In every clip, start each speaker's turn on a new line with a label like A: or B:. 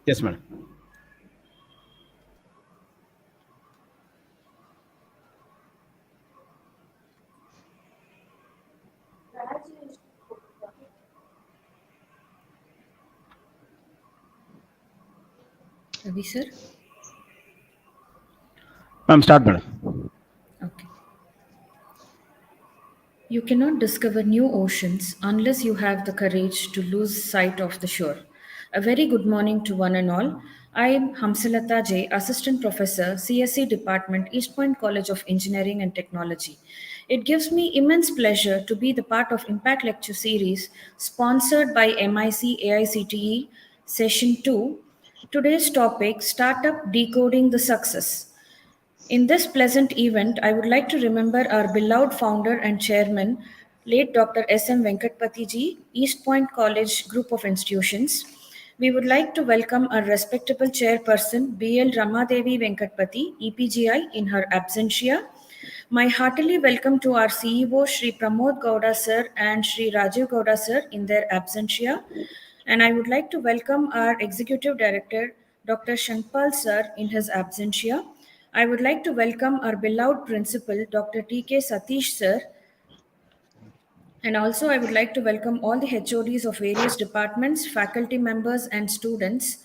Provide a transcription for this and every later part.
A: Yes, madam.
B: Ravi sir?
A: Ma'am, start, madam.
B: Okay. You cannot discover new oceans unless you have the courage to lose sight of the shore. A very good morning to one and all. I am Hamsalata J, Assistant Professor, CSE Department, East Point College of Engineering and Technology. It gives me immense pleasure to be the part of Impact Lecture Series sponsored by MIC AICTE Session 2. Today's topic, Startup Decoding the Success. In this pleasant event, I would like to remember our beloved founder and chairman, late Dr. S.M. Venkatpati ji, East Point College Group of Institutions. We would like to welcome our respectable chairperson, B.L. Ramadevi Venkatpati, EPGI, in her absentia. My heartily welcome to our CEO, Shri Pramod Gowda sir and Shri Rajiv Gowda sir, in their absentia. And I would like to welcome our Executive Director, Dr. Shankpal sir, in his absentia. I would like to welcome our beloved principal, Dr. T.K. Satish sir, and also I would like to welcome all the HODs of various departments, faculty members, and students.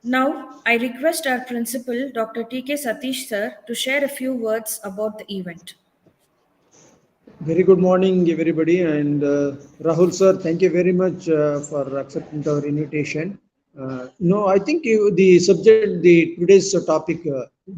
B: Now, I request our principal, Dr. T.K. Satish sir, to share a few words about the event.
C: Very good morning, everybody. And Rahul sir, thank you very much for accepting our invitation. No, I think the subject, the today's topic,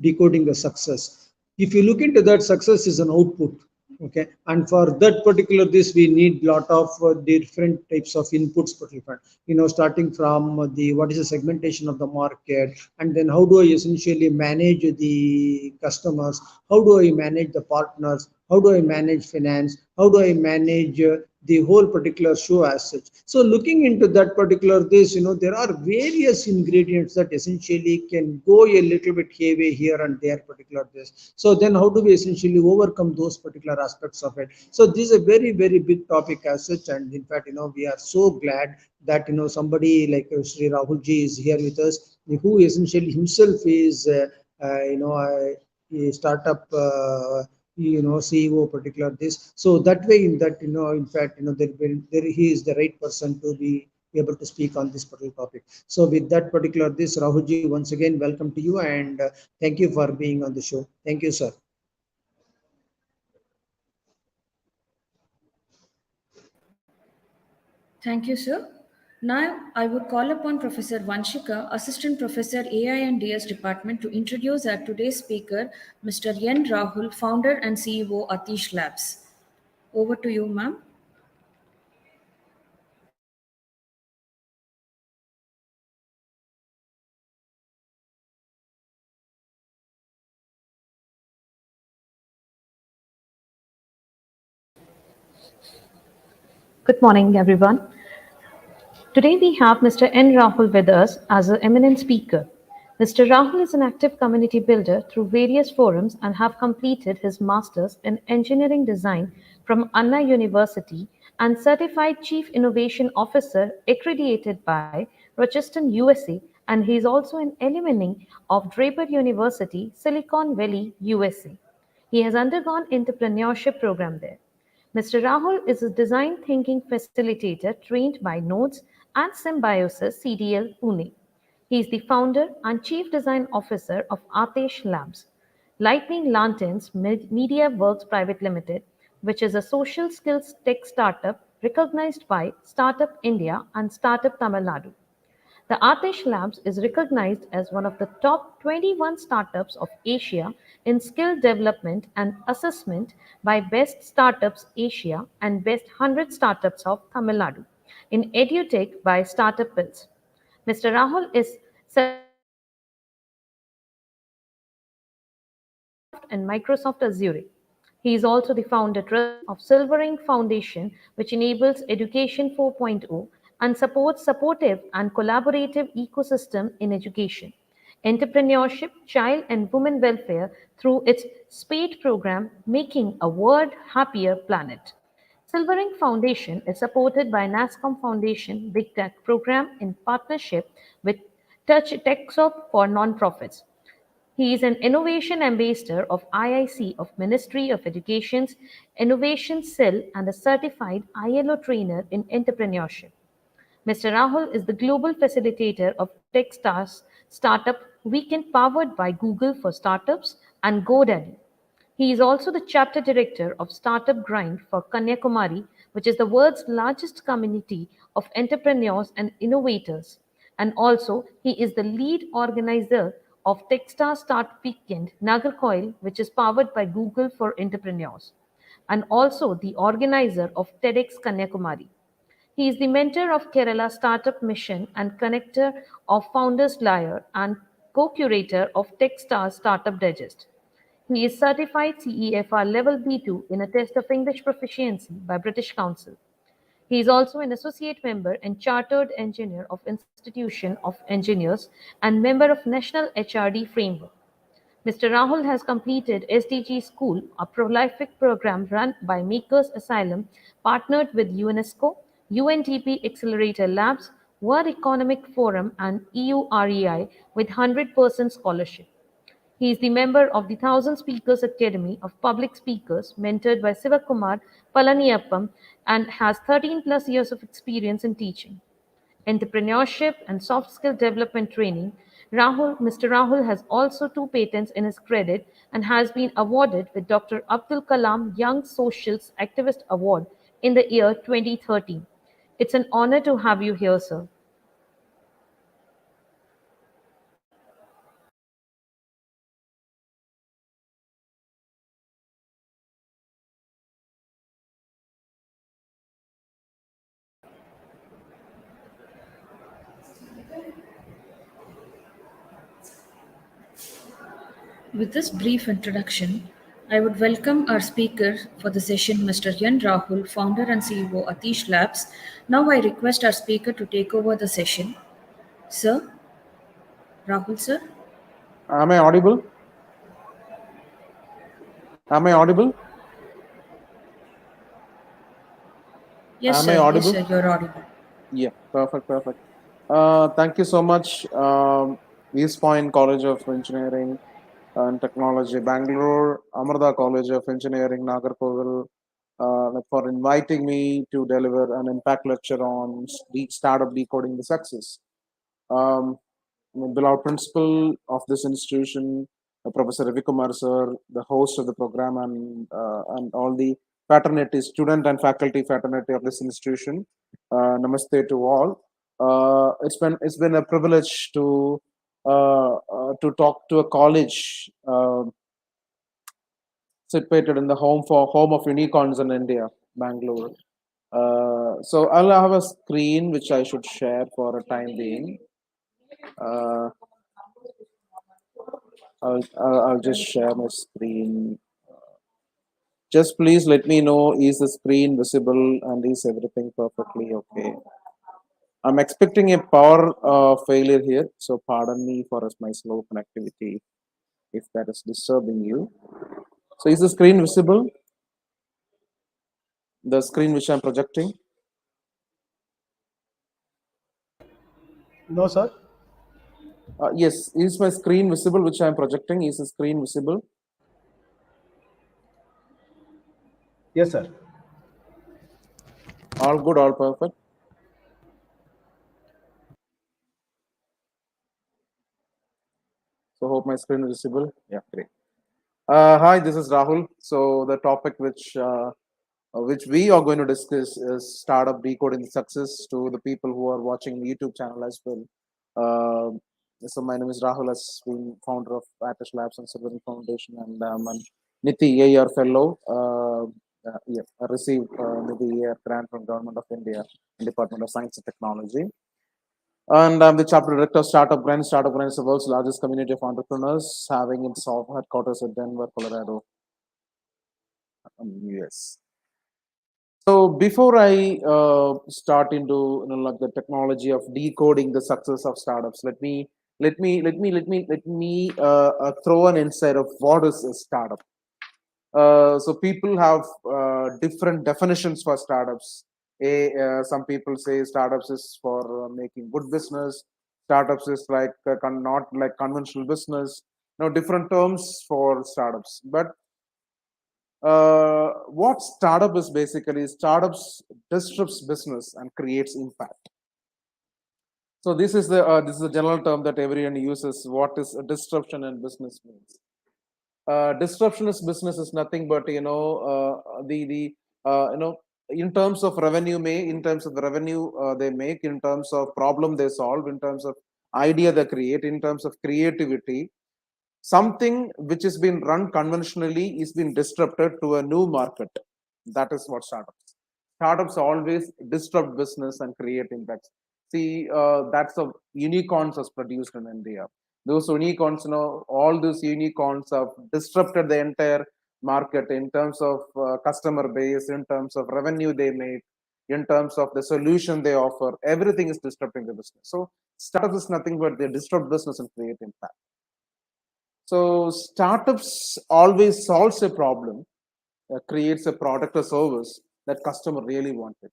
C: decoding the success. If you look into that, success is an output. Okay, and for that particular this, we need lot of different types of inputs. Particular, starting from the what is the segmentation of the market, and then how do I essentially manage the customers? How do I manage the partners? How do I manage finance? How do I manage the whole particular show as such? So looking into that particular this, there are various ingredients that essentially can go a little bit heavy here and there particular this. So then how do we essentially overcome those particular aspects of it? So this is a very, very big topic as such. And in fact, we are so glad that, somebody like Sri Rahul ji is here with us, who essentially himself is, a startup CEO particular this. So that way, in that in fact, there he is the right person to be able to speak on this particular topic. So with that particular this, Rahulji, once again, welcome to you, and thank you for being on the show. Thank you, sir.
B: Thank you, sir. Now, I would call upon Professor Vanshika, Assistant Professor AI and DS Department, to introduce our today's speaker, Mr. N. Rahul, Founder and CEO, ATESH Labs. Over to you, ma'am.
D: Good morning, everyone. Today we have Mr. N. Rahul with us as an eminent speaker. Mr. Rahul is an active community builder through various forums and have completed his master's in engineering design from Anna University and certified chief innovation officer accredited by Rochester, USA, and he is also an alumni of Draper University, Silicon Valley, USA. He has undergone entrepreneurship program there. Mr. Rahul is a design thinking facilitator trained by Nodes and Symbiosis CDL Pune. He is the founder and chief design officer of ATESH Labs, Lightning Lanterns Media Works Private Limited, which is a social skills tech startup recognized by Startup India and Startup Tamil Nadu. The ATESH Labs is recognized as one of the top 21 startups of Asia in skill development and assessment by Best Startups Asia and Best 100 Startups of Tamil Nadu in EduTech by Startup Builds. Mr. Rahul is certified and Microsoft Azure. He is also the founder trustee of Silvering Foundation, which enables Education 4.0 and supports supportive and collaborative ecosystem in education, entrepreneurship, child and women welfare through its SPADE program, Making a World Happier Planet. Silvering Foundation is supported by NASCOM Foundation Big Tech program in partnership with TechSop for nonprofits. He is an innovation ambassador of IIC of Ministry of Education's Innovation Cell and a certified ILO trainer in entrepreneurship. Mr. Rahul is the global facilitator of Techstars Startup Weekend powered by Google for Startups and GoDaddy. He is also the chapter director of Startup Grind for Kanyakumari, which is the world's largest community of entrepreneurs and innovators. And also, he is the lead organizer of Techstars Startup Weekend Nagarcoil, which is powered by Google for Entrepreneurs, and also the organizer of TEDx Kanyakumari. He is the mentor of Kerala Startup Mission and connector of Founders Lyre and co-curator of Techstars Startup Digest. He is certified CEFR Level B2 in a test of English proficiency by British Council. He is also an associate member and chartered engineer of Institution of Engineers and member of National HRD Framework. Mr. Rahul has completed SDG School, a prolific program run by Makers Asylum, partnered with UNESCO, UNDP Accelerator Labs, World Economic Forum, and EU REI with 100% scholarship. He is the member of the Thousand Speakers Academy of Public Speakers, mentored by Sivakumar Palaniyappam, and has 13 plus years of experience in teaching entrepreneurship, and soft skill development training. Mr. Rahul has also two patents in his credit and has been awarded with Dr. Abdul Kalam Young Socials Activist Award in the year 2013. It's an honor to have you here, sir.
B: With this brief introduction, I would welcome our speaker for the session, Mr. N. Rahul, founder and CEO, ATESH Labs. Now I request our speaker to take over the session. Sir? Rahul, sir?
E: Am I audible? Am I audible?
B: Yes,
E: Am
B: sir.
E: I
B: Yes,
E: audible?
B: sir. You're audible.
E: Yeah, perfect. Thank you so much, East Point College of Engineering and Technology, Bangalore, Amrita College of Engineering, Nagarkoil, for inviting me to deliver an impact lecture on startup decoding the success. Um, beloved principal of this institution, Professor Ravi Kumar sir, the host of the program, and all the fraternity, student and faculty fraternity of this institution. Namaste to all. It's been a privilege to talk to a college situated in the home of unicorns in India, Bangalore. So I'll have a screen which I should share for a time being. Uh, I'll just share my screen. Just please let me know, is the screen visible and is everything perfectly okay? I'm expecting a power failure here, so pardon me for my slow connectivity if that is disturbing you. So is the screen visible? The screen which I'm projecting?
C: No, sir.
E: Yes, is my screen visible which I'm projecting? Is the screen visible?
C: Yes, sir.
E: All good, all perfect. So hope my screen is visible. Yeah, great. Hi, this is Rahul. So the topic which we are going to discuss is startup decoding success to the people who are watching YouTube channel as well. So my name is Rahul, as being founder of ATESH Labs and Silver Foundation, and I'm an NITI AR fellow. Yeah, I received NITI AR grant from Government of India, Department of Science and Technology. And I'm the chapter director of Startup Grind. Startup Grind is the world's largest community of entrepreneurs, having its headquarters in Denver, Colorado, US. So before I start into like the technology of decoding the success of startups, let me throw an insight of what is a startup. So people have different definitions for startups. Some people say startups is for making good business. Startups is like not like conventional business. Different terms for startups. But what startup is basically, startups disrupts business and creates impact. So this is the general term that everyone uses. What is a disruption in business means? Disruptionist business is nothing but the in terms of revenue in terms of the revenue they make, in terms of problem they solve, in terms of idea they create, in terms of creativity, something which has been run conventionally is being disrupted to a new market. That is what startups always disrupt business and create impacts. See, that's the unicorns was produced in India. Those unicorns, all those unicorns have disrupted the entire market in terms of customer base, in terms of revenue they make, in terms of the solution they offer. Everything is disrupting the business. So startups is nothing but they disrupt business and create impact. So startups always solves a problem, creates a product or service that customer really wanted.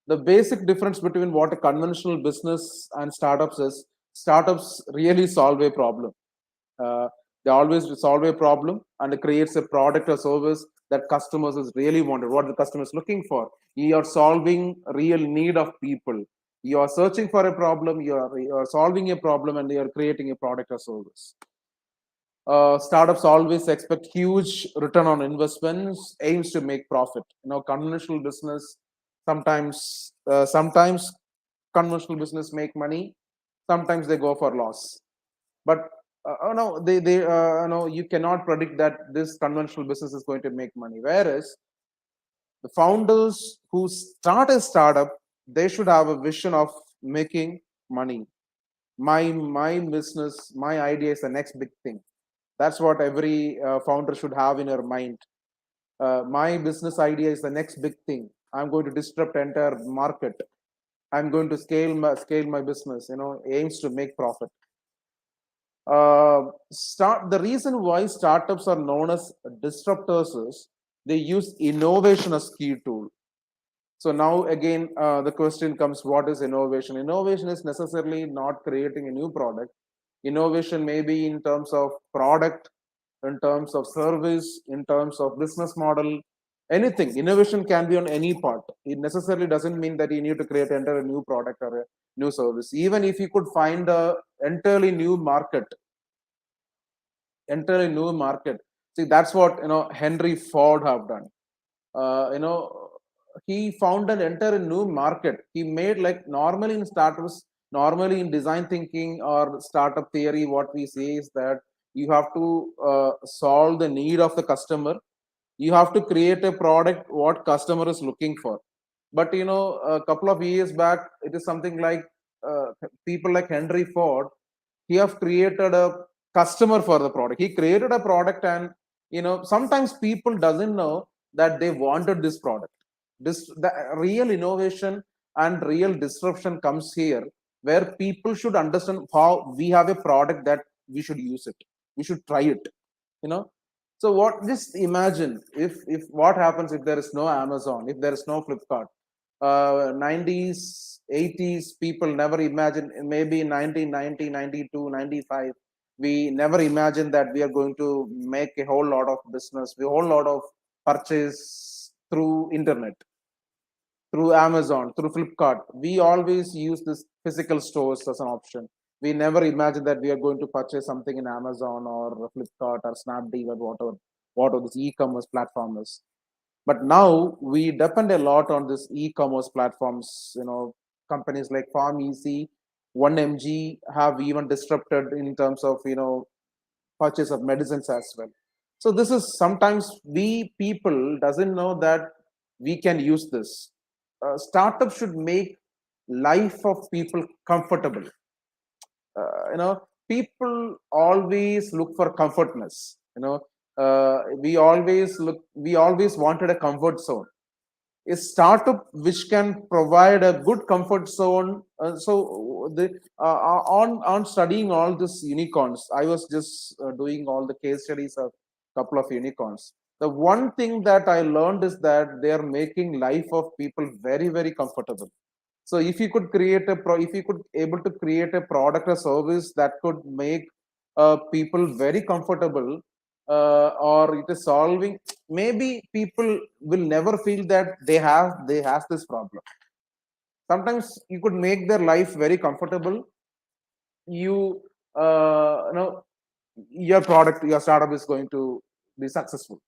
E: The basic difference between what a conventional business and startups is, startups really solve a problem. They always solve a problem and it creates a product or service that customers is really wanted, what the customer is looking for. You are solving real need of people. You are searching for a problem, you are solving a problem, and you are creating a product or service. Startups always expect huge return on investments, aims to make profit. Conventional business sometimes conventional business make money, sometimes they go for loss. But no, they no, you cannot predict that this conventional business is going to make money. Whereas the founders who start a startup, they should have a vision of making money. My business, my idea is the next big thing. That's what every founder should have in her mind. My business idea is the next big thing. I'm going to disrupt entire market. I'm going to scale my business. Aims to make profit. The reason why startups are known as disruptors is they use innovation as key tool. So now again, the question comes: what is innovation? Innovation is necessarily not creating a new product. Innovation may be in terms of product, in terms of service, in terms of business model, anything. Innovation can be on any part. It necessarily doesn't mean that you need to create a new product or a new service. Even if you could find a entirely new market. See, that's what Henry Ford have done. He found an entire new market. He made, like, normally in startups, normally in design thinking or startup theory, what we say is that you have to solve the need of the customer. You have to create a product what customer is looking for. But a couple of years back, it is something like people like Henry Ford. He have created a customer for the product. He created a product, and sometimes people doesn't know that they wanted this product. The real innovation and real disruption comes here, where people should understand how we have a product that we should use it, we should try it. So what? Just imagine if what happens if there is no Amazon, if there is no Flipkart. 90s, 80s, people never imagined. Maybe in 1990, 92, 95, we never imagined that we are going to make a whole lot of business, a whole lot of purchase through internet, through Amazon, through Flipkart. We always use this physical stores as an option. We never imagined that we are going to purchase something in Amazon or Flipkart or Snapdeal or whatever this e-commerce platform is. But now we depend a lot on this e-commerce platforms. Companies like PharmEasy, 1mg have even disrupted in terms of purchase of medicines as well. So this is sometimes we people doesn't know that we can use this. Startup should make life of people comfortable. People always look for comfortness. We always wanted a comfort zone. A startup which can provide a good comfort zone. On studying all these unicorns, I was just doing all the case studies of a couple of unicorns. The one thing that I learned is that they are making life of people very, very comfortable. So if you could create if you could able to create a product or service that could make people very comfortable, or it is solving, maybe people will never feel that they have this problem. Sometimes you could make their life very comfortable. You know, your product, your startup is going to be successful.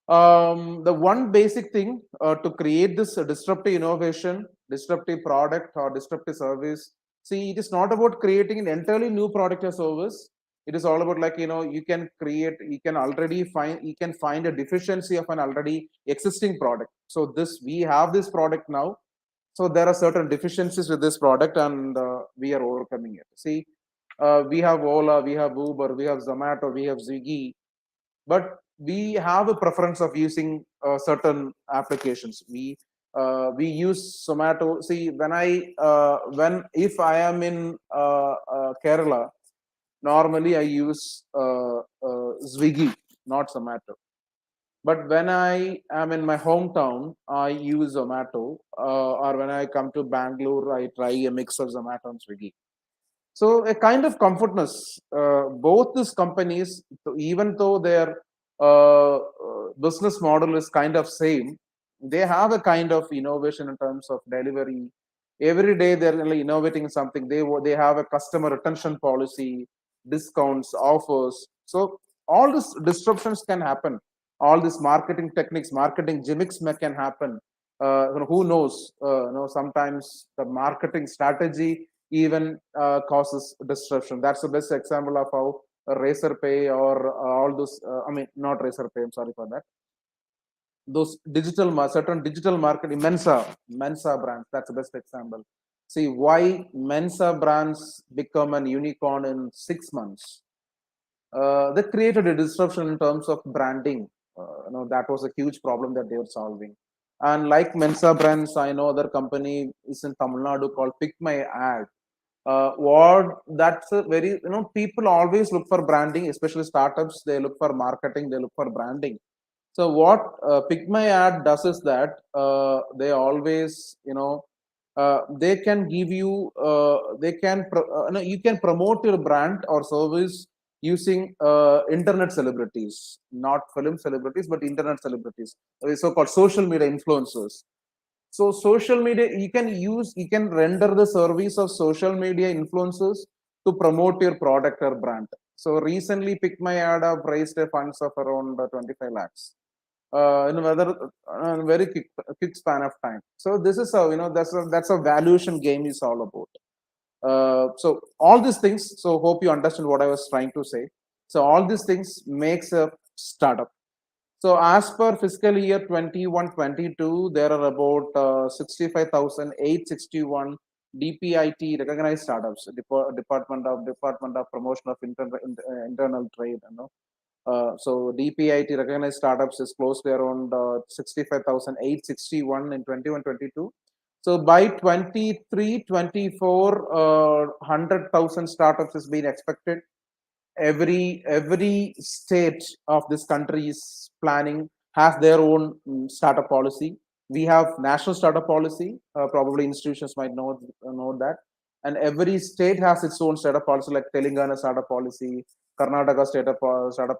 E: The one basic thing to create this disruptive innovation, disruptive product or disruptive service, see, it is not about creating an entirely new product or service. It is all about, like, you can create, you can find a deficiency of an already existing product. So we have this product now. So there are certain deficiencies with this product, and we are overcoming it. See, we have Ola, we have Uber, we have Zomato, we have Swiggy, but we have a preference of using certain applications. We use Zomato. See, when if I am in Kerala, normally I use Swiggy, not Zomato. But when I am in my hometown, I use Zomato, or when I come to Bangalore, I try a mix of Zomato and Swiggy. So a kind of comfortness. Both these companies, even though their business model is kind of same, they have a kind of innovation in terms of delivery. Every day they're really innovating something. They have a customer retention policy, discounts, offers. So all these disruptions can happen. All these marketing techniques, marketing gimmicks can happen. Who knows? Sometimes the marketing strategy even causes disruption. That's the best example of how Razor Pay or all those. I mean, not Razor Pay. I'm sorry for that. Those certain digital marketing, Mensa brands. That's the best example. See why Mensa brands become an unicorn in 6 months. They created a disruption in terms of branding. That was a huge problem that they were solving. And like Mensa brands, I know other company is in Tamil Nadu called Pick My Ad. That's a very, people always look for branding, especially startups. They look for marketing, they look for branding. So what Pick My Ad does is that they always, they can give you, you can promote your brand or service using internet celebrities, not film celebrities, but internet celebrities, so-called social media influencers. So social media, you can render the service of social media influencers to promote your product or brand. So recently, Pick My Ad have raised a funds of around 25 lakhs in a very quick span of time. So this is how, that's a valuation game is all about. So all these things, so hope you understand what I was trying to say. So all these things makes a startup. So as per fiscal year 21-22, there are about 65,861 DPIT recognized startups, Department of Promotion of Internal Trade. So DPIT recognized startups is close to around 65,861 in 21-22. So by 23-24, 100,000 startups is being expected. Every state of this country is planning, has their own startup policy. We have national startup policy. Probably institutions might know that. And every state has its own startup policy, like Telangana startup policy, Karnataka startup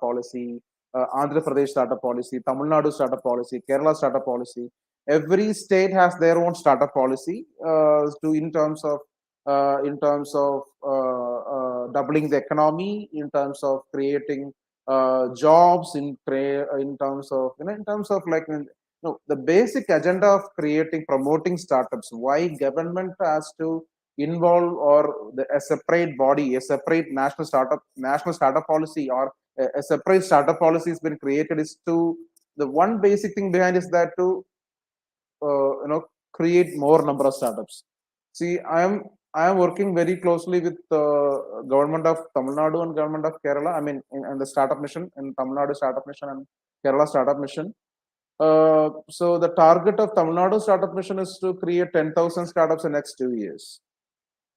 E: policy, Andhra Pradesh startup policy, Tamil Nadu startup policy, Kerala startup policy. Every state has their own startup policy in terms of doubling the economy, in terms of creating jobs, in terms of the basic agenda of promoting startups. Why government has to involve or a separate body, a separate national startup policy, or a separate startup policy has been created is to, the one basic thing behind is that to create more number of startups. See, I am working very closely with the government of Tamil Nadu and government of Kerala. I mean, in the startup mission, in Tamil Nadu startup mission and Kerala startup mission. So the target of Tamil Nadu startup mission is to create 10,000 startups in next 2 years.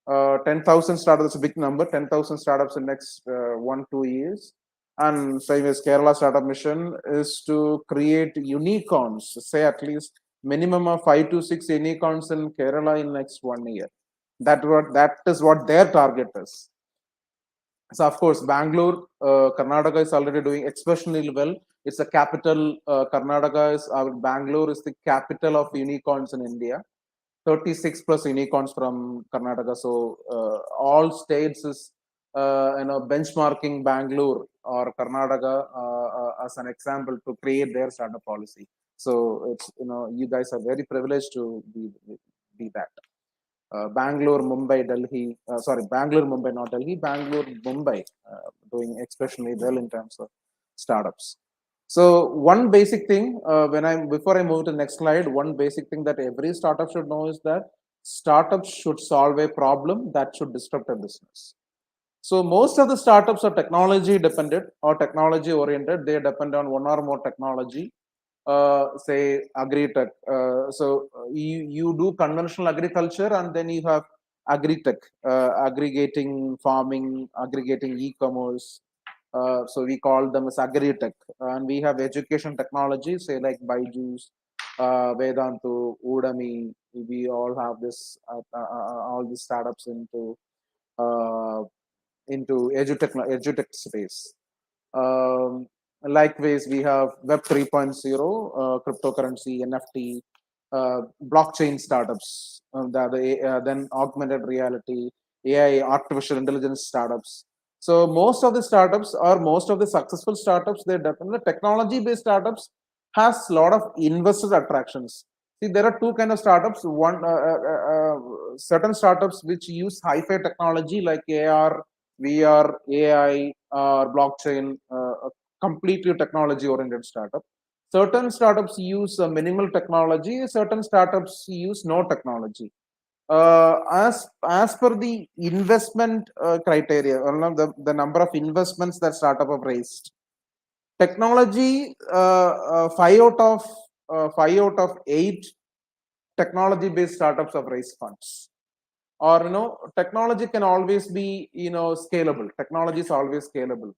E: 10,000 startups is a big number. 10,000 startups in next 1-2 years. And same as Kerala startup mission is to create unicorns, say at least minimum of 5 to 6 unicorns in Kerala in next 1 year. That is what their target is. So of course, Bangalore, Karnataka is already doing exceptionally well. It's a capital. Karnataka is Bangalore is the capital of unicorns in India. 36 plus unicorns from Karnataka. So all states is benchmarking Bangalore or Karnataka as an example to create their startup policy. So it's you guys are very privileged to be that. Bangalore, Mumbai, Delhi. Bangalore, Mumbai, not Delhi. Bangalore, Mumbai, doing exceptionally well in terms of startups. So one basic thing, before I move to the next slide, one basic thing that every startup should know is that startups should solve a problem that should disrupt a business. So most of the startups are technology dependent or technology oriented. They depend on one or more technology. Say agri-tech. You do conventional agriculture, and then you have agri-tech, aggregating farming, aggregating e-commerce. So we call them as agri-tech. And we have education technology, say like Byju's, Vedantu, Udemy. We all have this, all these startups into edutech space. Likewise, we have Web 3.0, cryptocurrency, NFT, blockchain startups, then augmented reality, AI, artificial intelligence startups. So most of the startups or most of the successful startups, they're definitely technology-based startups has a lot of investor attractions. See, there are two kind of startups. One, certain startups which use hi-fi technology like AR, VR, AI, or blockchain, completely technology-oriented startup. Certain startups use minimal technology. Certain startups use no technology. As per the investment criteria, the number of investments that startup have raised, technology, 5 out of 8 technology-based startups have raised funds. Or technology can always be scalable. Technology is always scalable.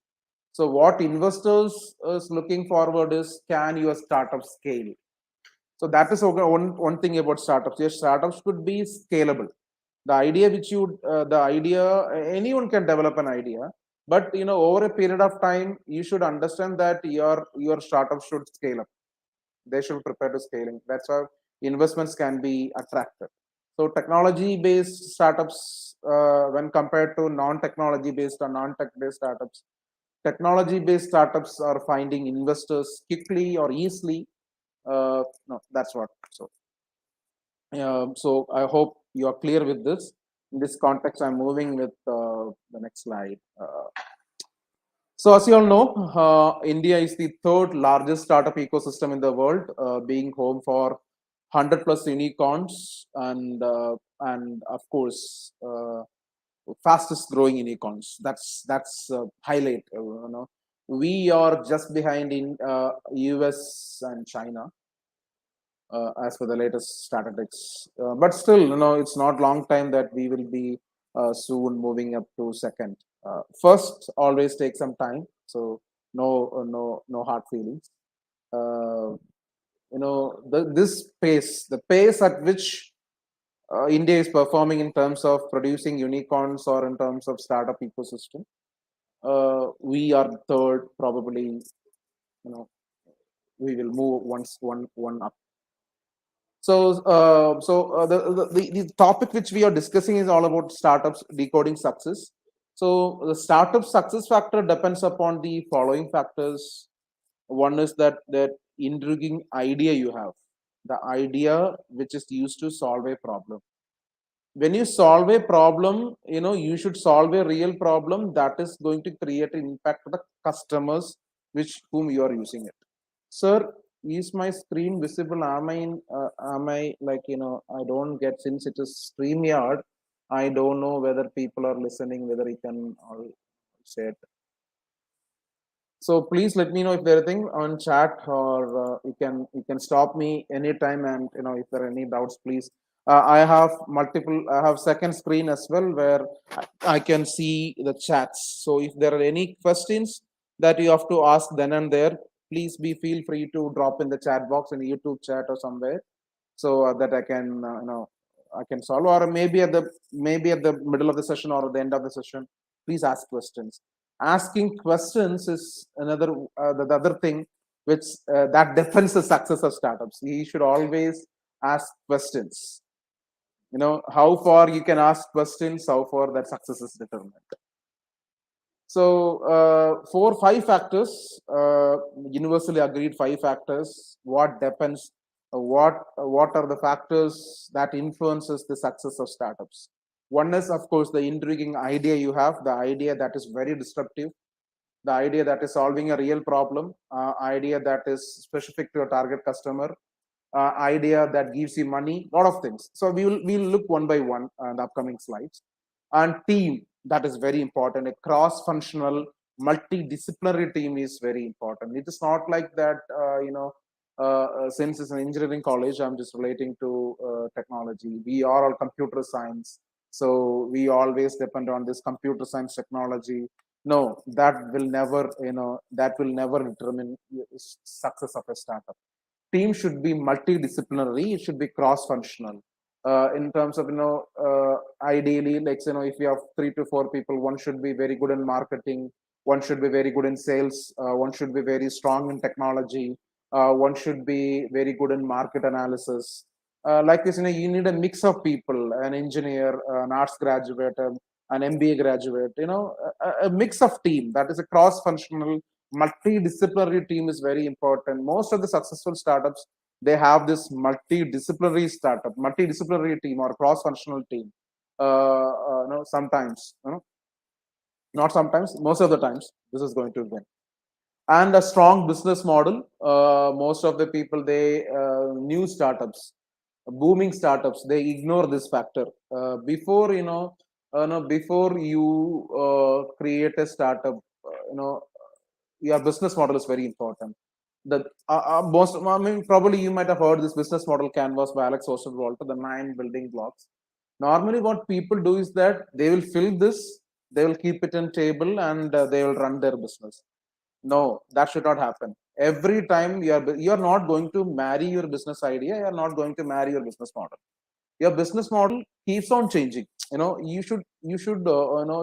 E: So what investors is looking forward is, can your startup scale? So that is one thing about startups. Yes, startups could be scalable. The idea anyone can develop an idea, but over a period of time, you should understand that your startup should scale up. They should prepare to scaling. That's how investments can be attractive. So technology-based startups, when compared to non-technology based or non-tech-based startups, technology-based startups are finding investors quickly or easily. No, that's what. So I hope you are clear with this. In this context, I'm moving with the next slide. So as you all know, India is the third largest startup ecosystem in the world, being home for 100 plus unicorns and of course fastest growing unicorns. That's highlight. We are just behind in US and China. As for the latest statistics, but still, it's not long time that we will be soon moving up to second. First, always take some time, so no hard feelings. This pace, the pace at which India is performing in terms of producing unicorns or in terms of startup ecosystem, we are third. Probably, we will move one up. So, the topic which we are discussing is all about startups decoding success. So, the startup success factor depends upon the following factors. One is that intriguing idea you have, the idea which is used to solve a problem. When you solve a problem, you should solve a real problem that is going to create an impact to the customers whom you are using it. Sir, is my screen visible? Am I like, I don't get, since it is StreamYard, I don't know whether people are listening, whether you can all say it. So please let me know if there is anything on chat, or you can stop me anytime, and if there are any doubts, please. I have second screen as well where I can see the chats. So if there are any questions that you have to ask then and there, please feel free to drop in the chat box in the YouTube chat or somewhere. so that I can I can solve, or maybe at the middle of the session or at the end of the session, please ask questions. Asking questions is another the other thing which that defines the success of startups. You should always ask questions. How far you can ask questions, how far that success is determined. So 5 factors, universally agreed 5 factors. What depends? What are the factors that influences the success of startups? One is, of course, the intriguing idea you have, the idea that is very disruptive, the idea that is solving a real problem, idea that is specific to a target customer, idea that gives you money, lot of things. So we'll look one by one in the upcoming slides. And team, that is very important. A cross-functional, multidisciplinary team is very important. It is not like that, since it's an engineering college, I'm just relating to technology. We are all computer science, so we always depend on this computer science technology. No, that will never determine success of a startup. Team should be multidisciplinary. It should be cross-functional. In terms of ideally, like if you have 3 to 4 people, one should be very good in marketing, one should be very good in sales, one should be very strong in technology, one should be very good in market analysis. Like this, you need a mix of people: an engineer, an arts graduate, an MBA graduate. A mix of team, that is a cross-functional, multidisciplinary team is very important. Most of the successful startups, they have this multidisciplinary team or cross-functional team. Sometimes, not sometimes, most of the times, this is going to win. And a strong business model. Most of the people, new startups, booming startups, they ignore this factor. Before you create a startup, your business model is very important. Probably you might have heard this business model canvas by Alex Osterwalder, the 9 building blocks. Normally, what people do is that they will fill this, they will keep it in table, and they will run their business. No, that should not happen. Every time you are not going to marry your business idea, you are not going to marry your business model. Your business model keeps on changing. You should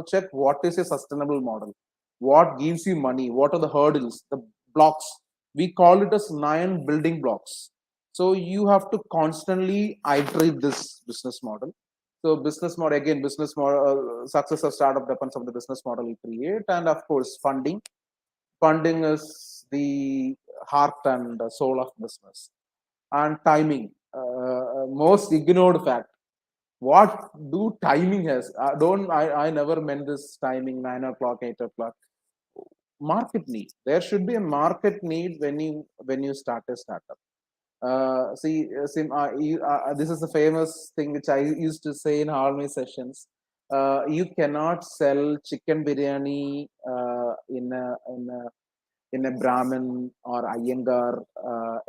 E: check what is a sustainable model, what gives you money, what are the hurdles, the blocks. We call it as 9 building blocks. So you have to constantly iterate this business model. So business model, success of startup depends on the business model you create. And of course, funding is the heart and soul of business. And timing, most ignored fact. What do timing has? I never meant this timing 9 o'clock, 8 o'clock. Market need. There should be a market need when you start a startup. This is a famous thing which I used to say in all my sessions. You cannot sell chicken biryani in a Brahmin or Iyengar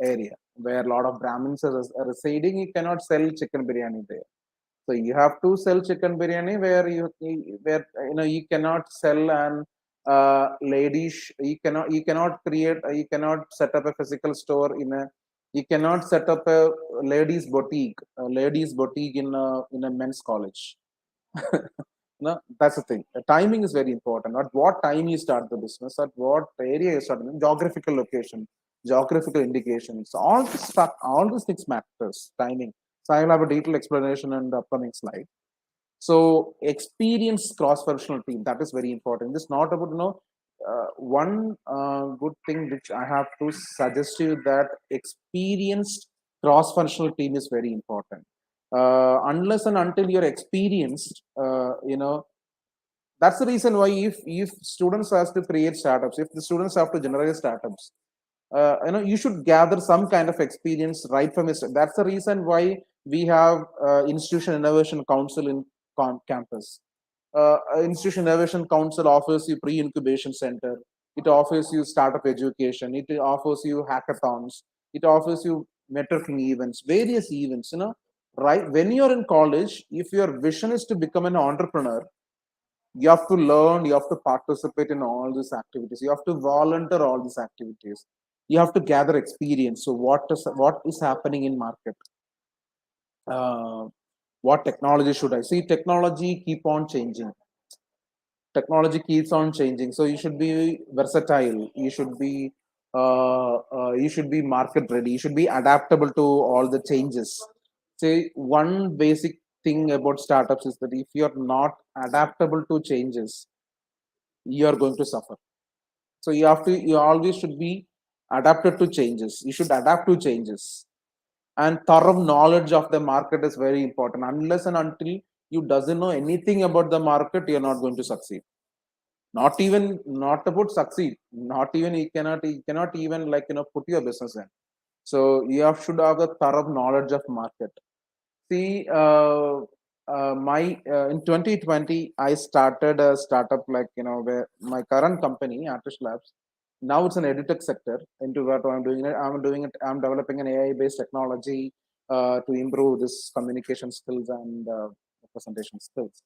E: area where a lot of Brahmins are residing. You cannot sell chicken biryani there. So you have to sell chicken biryani where you cannot sell an ladies. You cannot set up a physical store you cannot set up a ladies boutique in a men's college. No, that's the thing. The timing is very important. At what time you start the business, at what area you start, geographical location, geographical indications, all these things matters. Timing. So I will have a detailed explanation in the upcoming slide. So experienced cross-functional team, that is very important. It's not about one good thing which I have to suggest you, that experienced cross-functional team is very important. Unless and until you're experienced, that's the reason why if students have to create startups, if the students have to generate startups, you should gather some kind of experience right from it. That's the reason why we have Institution Innovation Council in campus. Institution Innovation Council offers you pre-incubation center. It offers you startup education. It offers you hackathons. It offers you networking events, various events. Right when you're in college, if your vision is to become an entrepreneur, you have to learn, you have to participate in all these activities, you have to volunteer all these activities, you have to gather experience. So what is happening in market, what technology should I see? Technology keep on changing. Technology keeps on changing, so you should be versatile. You should be market ready. You should be adaptable to all the changes. Say one basic thing about startups is that if you're not adaptable to changes, you are going to suffer. So you always should be adapted to changes. You should adapt to changes, and thorough knowledge of the market is very important. Unless and until you doesn't know anything about the market, you're not going to succeed. Not about succeed. Not even you cannot even put your business in. So should have a thorough knowledge of market. See, my in 2020, I started a startup where my current company, ATESH Labs. Now it's an edutech sector. Into what I'm doing it, I'm developing an AI-based technology to improve this communication skills and presentation skills.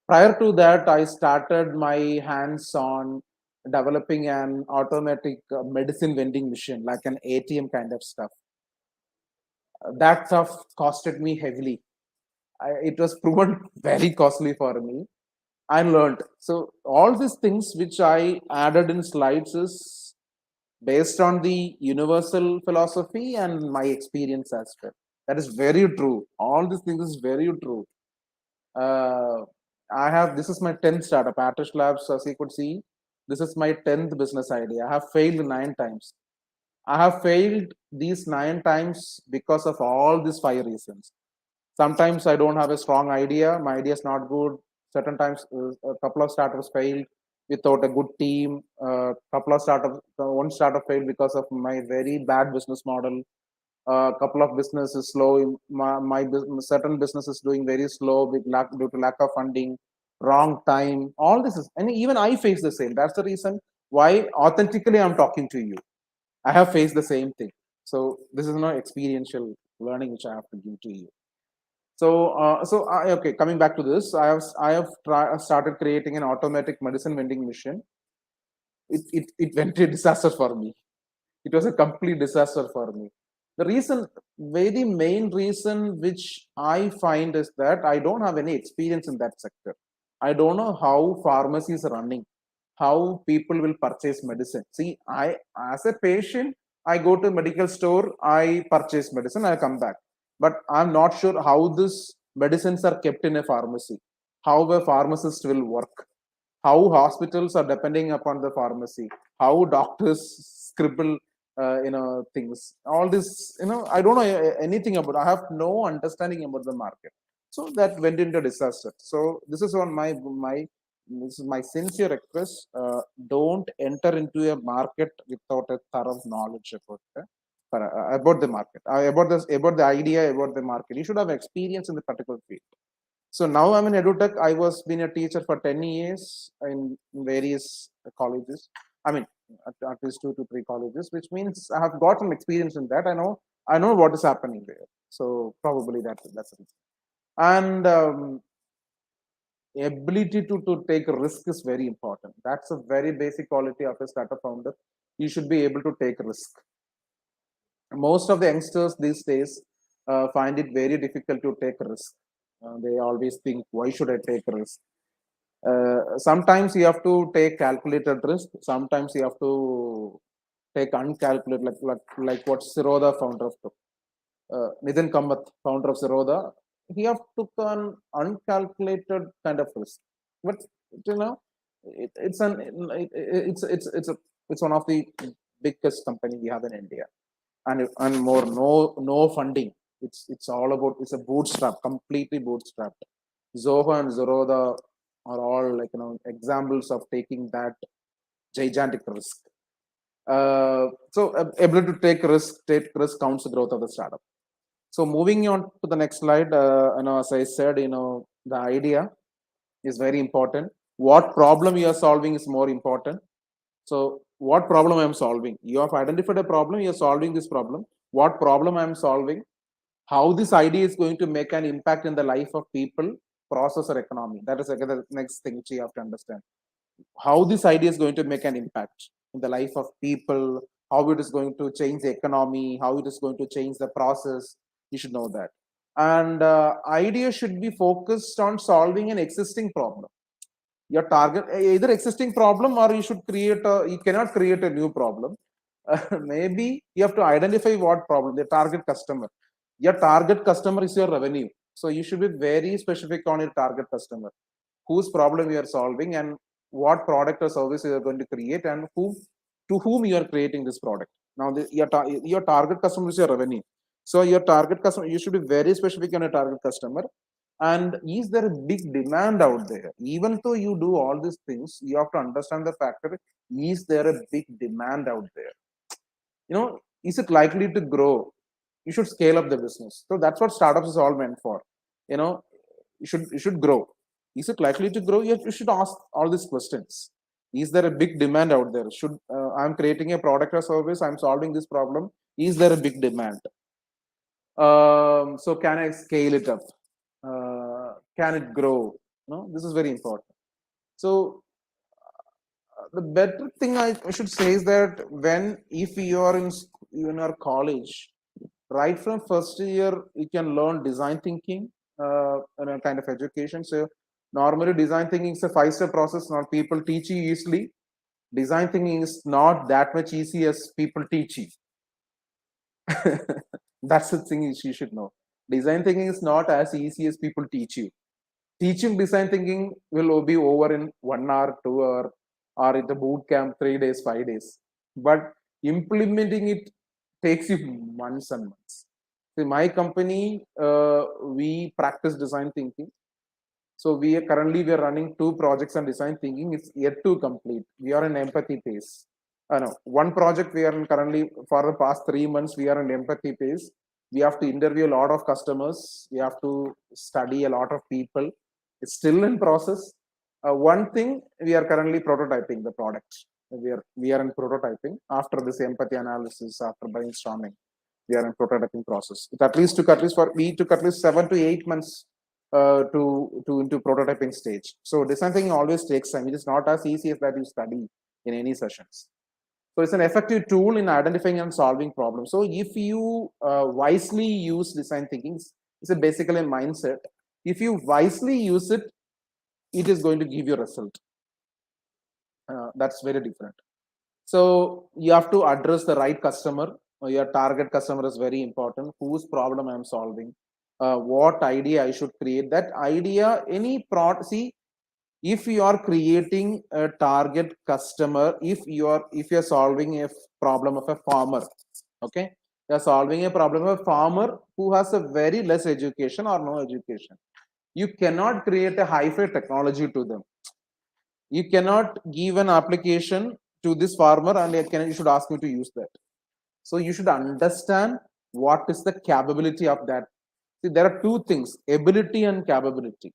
E: Prior to that, I started my hands on developing an automatic medicine vending machine, like an ATM kind of stuff. That stuff costed me heavily. It was proven very costly for me. I learned. So all these things which I added in slides is based on the universal philosophy and my experience as well. That is very true. All these things is very true. Uh, this is my 10th startup, ATESH Labs, as you could see. This is my 10th business idea. I have failed 9 times. I have failed these 9 times because of all these 5 reasons. Sometimes I don't have a strong idea. My idea is not good. Certain times, a couple of startups failed without a good team. One startup failed because of my very bad business model. A couple of businesses slow. Certain businesses doing very slow due to lack of funding, wrong time. All this is, and even I face the same. That's the reason why authentically I'm talking to you. I have faced the same thing. So this is not experiential learning which I have to give to you. Okay, coming back to this, started creating an automatic medicine vending machine. It went to disaster for me. It was a complete disaster for me. The reason, very main reason which I find is that I don't have any experience in that sector. I don't know how pharmacy is running, how people will purchase medicine. See, as a patient, I go to medical store, I purchase medicine, I come back. But I'm not sure how this medicines are kept in a pharmacy, how a pharmacist will work, how hospitals are depending upon the pharmacy, how doctors scribble things. All this, I don't know anything about. I have no understanding about the market. So that went into disaster. So this is this is my sincere request. Don't enter into a market without a thorough knowledge about the market, about the idea about the market. You should have experience in the particular field. So now I'm in edutech. I was been a teacher for 10 years in various colleges. I mean, at least 2 to 3 colleges, which means I have got some experience in that. I know what is happening there. So probably that's it. And ability to take risk is very important. That's a very basic quality of a startup founder. You should be able to take risk. Most of the youngsters these days find it very difficult to take risk. They always think, why should I take risk? Sometimes you have to take calculated risk. Sometimes you have to take uncalculated, like what Siroda, founder of Nitin Kamath, founder of Siroda, he have took an uncalculated kind of risk. But you know, it's one of the biggest company we have in India, and more no funding. It's all about, it's a bootstrap, completely bootstrapped. Zoho and Zerodha are all examples of taking that gigantic risk. Ability to take risk counts the growth of the startup. So moving on to the next slide, as I said, the idea is very important. What problem you are solving is more important. So what problem I am solving? You have identified a problem, you are solving this problem. What problem I am solving? How this idea is going to make an impact in the life of people, process, or economy. That is the next thing which you have to understand. How this idea is going to make an impact in the life of people, how it is going to change the economy, how it is going to change the process. You should know that. and idea should be focused on solving an existing problem. Your target either existing problem, or you should create a, you cannot create a new problem. Maybe you have to identify what problem, the target customer. Your target customer is your revenue, so you should be very specific on your target customer, whose problem you are solving, and what product or service you are going to create, and who, to whom you are creating this product. Now your target customer is your revenue, so your target customer, you should be very specific on your target customer. And is there a big demand out there? Even though you do all these things, you have to understand the factor, is there a big demand out there? Is it likely to grow? You should scale up the business. So that's what startups is all meant for. You should grow. Is it likely to grow? You should ask all these questions. Is there a big demand out there? Should I'm creating a product or service, I'm solving this problem, is there a big demand? So can I scale it up? Can it grow? No, this is very important. So the better thing I should say is that if you are in your college, right from first year, you can learn design thinking, a kind of education. So normally design thinking is a 5-step process. Not people teach you easily. Design thinking is not that much easy as people teach you. That's the thing you should know. Design thinking is not as easy as people teach you. Teaching design thinking will be over in 1 hour, 2 hour, or in the boot camp 3 days, 5 days. But implementing it takes you months and months. In my company, we practice design thinking. So we are running 2 projects on design thinking. It's yet to complete. We are in empathy phase. No, one project we are currently, for the past 3 months, we are in empathy phase. We have to interview a lot of customers. We have to study a lot of people. It's still in process. One thing, we are currently prototyping the product. We are in prototyping. After this empathy analysis, after brainstorming, we are in prototyping process. It took at least 7 to 8 months into prototyping stage. So design thinking always takes time. It is not as easy as that you study in any sessions. So it's an effective tool in identifying and solving problems. So if you wisely use design thinking, it's basically a mindset. If you wisely use it, it is going to give you a result. That's very different. So you have to address the right customer. Your target customer is very important. Whose problem I'm solving? What idea I should create? That idea, any product. See, if you are creating a target customer, if you are solving a problem of a farmer, okay, you are solving a problem of a farmer who has a very less education or no education. You cannot create a hi-fi technology to them. You cannot give an application to this farmer and you should ask me to use that. So you should understand what is the capability of that. See, there are 2 things: ability and capability.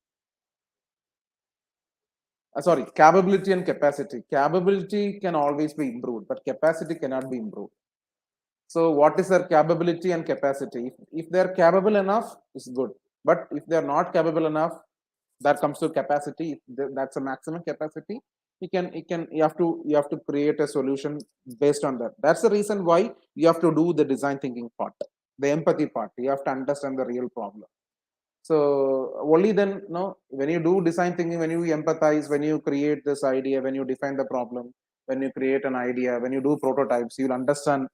E: Capability and capacity. Capability can always be improved, but capacity cannot be improved. So what is their capability and capacity? If they're capable enough, it's good. But if they're not capable enough, that comes to capacity. That's a maximum capacity. You have to create a solution based on that. That's the reason why you have to do the design thinking part, the empathy part. You have to understand the real problem. So only then, when you do design thinking, when you empathize, when you create this idea, when you define the problem, when you create an idea, when you do prototypes, you'll understand,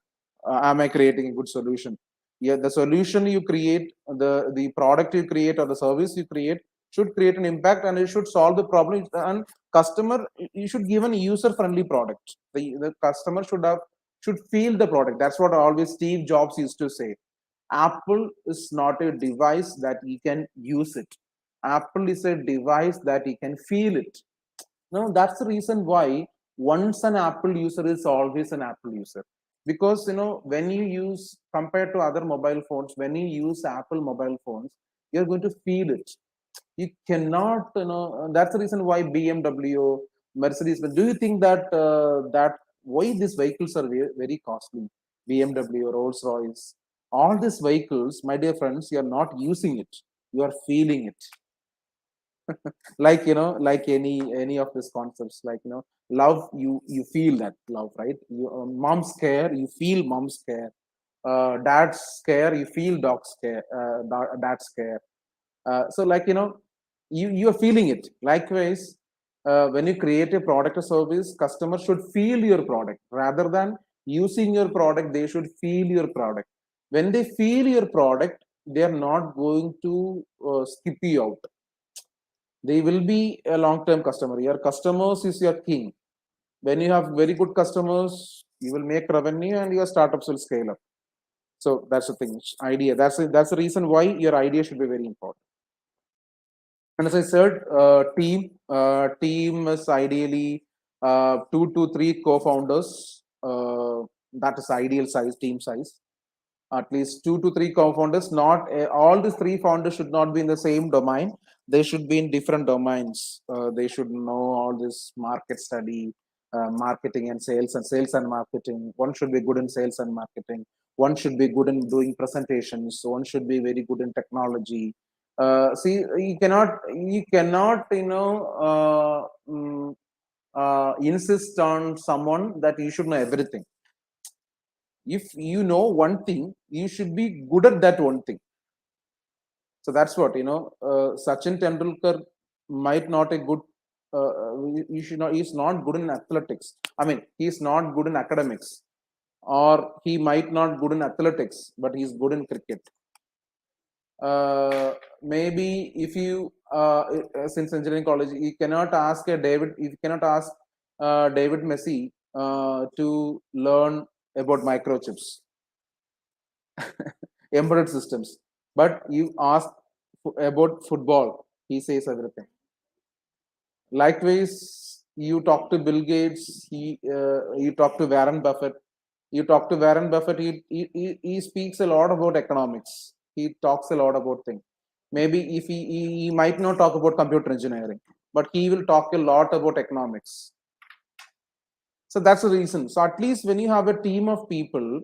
E: am I creating a good solution? Yeah, the solution you create, the product you create or the service you create should create an impact, and it should solve the problem. And customer, you should give an user-friendly product. The customer should feel the product. That's what always Steve Jobs used to say. Apple is not a device that you can use it. Apple is a device that you can feel it. No, that's the reason why once an Apple user is always an Apple user. Because when you use, compared to other mobile phones, when you use Apple mobile phones, you're going to feel it. You cannot, that's the reason why BMW, Mercedes. Do you think that why these vehicles are very, very costly? BMW, Rolls Royce, all these vehicles, my dear friends, you are not using it, you are feeling it. Like like any of these concepts, like love, you feel that love, right? Mom's care, you feel mom's care. dad's scare, you feel dog's scare, dad's scare. So like, you're feeling it. Likewise, when you create a product or service, customers should feel your product rather than using your product. They should feel your product. When they feel your product, they are not going to skip you out. They will be a long-term customer. Your customers is your king. When you have very good customers, you will make revenue and your startups will scale up. So that's the thing. Idea. That's the reason why your idea should be very important. And as I said, team is ideally 2 to 3 co-founders. That is ideal size, team size. At least 2 to 3 co-founders. Not all the 3 founders should not be in the same domain. They should be in different domains. They should know all this market study, marketing and sales and marketing. One should be good in sales and marketing. One should be good in doing presentations. One should be very good in technology. See, you cannot insist on someone that you should know everything. If you know one thing, you should be good at that one thing. So that's what, Sachin Tendulkar might not a good, he's not good in athletics. I mean, he's not good in academics, or he might not good in athletics, but he's good in cricket. Maybe if you, since engineering college, you cannot ask David Messi to learn about microchips, embedded systems, but you ask about football, he says everything. Likewise, you talk to Bill Gates, you talk to Warren Buffett. He speaks a lot about economics. He talks a lot about things. Maybe if he might not talk about computer engineering, but he will talk a lot about economics. So that's the reason. So at least when you have a team of people,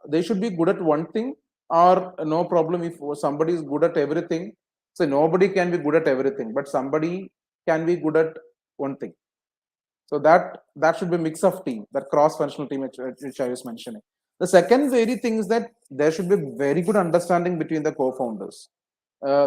E: they should be good at one thing, or no problem if somebody is good at everything. So nobody can be good at everything, but somebody can be good at one thing. So that should be a mix of team, that cross-functional team which I was mentioning. The second very thing is that there should be very good understanding between the co-founders.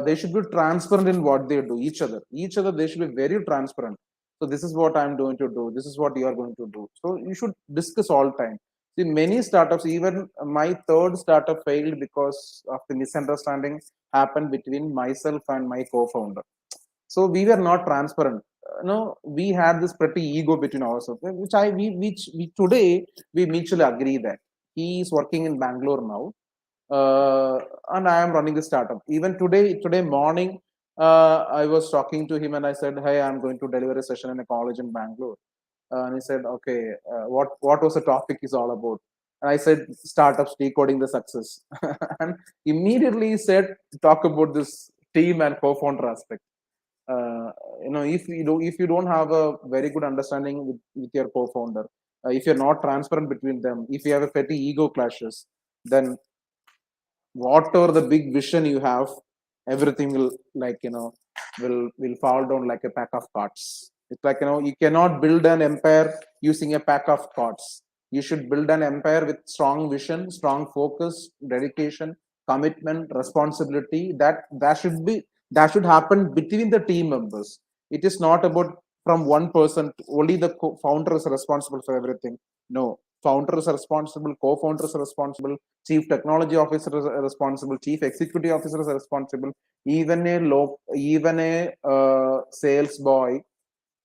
E: They should be transparent in what they do, each other. They should be very transparent. So this is what I'm going to do. This is what you are going to do. So you should discuss all time. See, many startups, even my third startup failed because of the misunderstanding happened between myself and my co-founder. So we were not transparent. We had this pretty ego between ourselves, which we today we mutually agree that he is working in Bangalore now, and I am running the startup. Even today morning, I was talking to him and I said, "Hey, I'm going to deliver a session in a college in Bangalore." And he said, "Okay, what was the topic is all about?" And I said, "Startups decoding the success." And immediately he said, "Talk about this team and co-founder aspect." If you don't have a very good understanding with your co-founder, if you're not transparent between them, if you have a petty ego clashes, then whatever the big vision you have, everything will will fall down like a pack of cards. It's like, you cannot build an empire using a pack of cards. You should build an empire with strong vision, strong focus, dedication, commitment, responsibility. That should happen between the team members. It is not about from one person. Only the founder is responsible for everything. No, founder is responsible, co-founder is responsible, chief technology officer is responsible, chief executive officer is responsible, even a sales boy.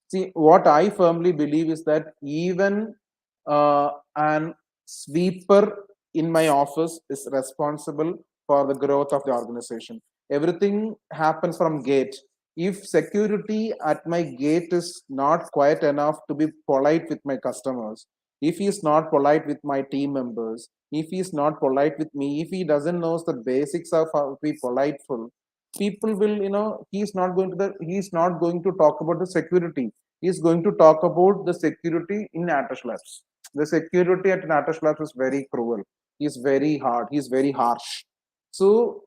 E: See, what I firmly believe is that even an sweeper in my office is responsible for the growth of the organization. Everything happens from gate. If security at my gate is not quiet enough to be polite with my customers, if he is not polite with my team members, if he is not polite with me, if he doesn't know the basics of how to be politeful, people will, he's not going to talk about the security. He's going to talk about the security in ATESH Labs. The security at ATESH Labs is very cruel. He's very hard. He's very harsh. So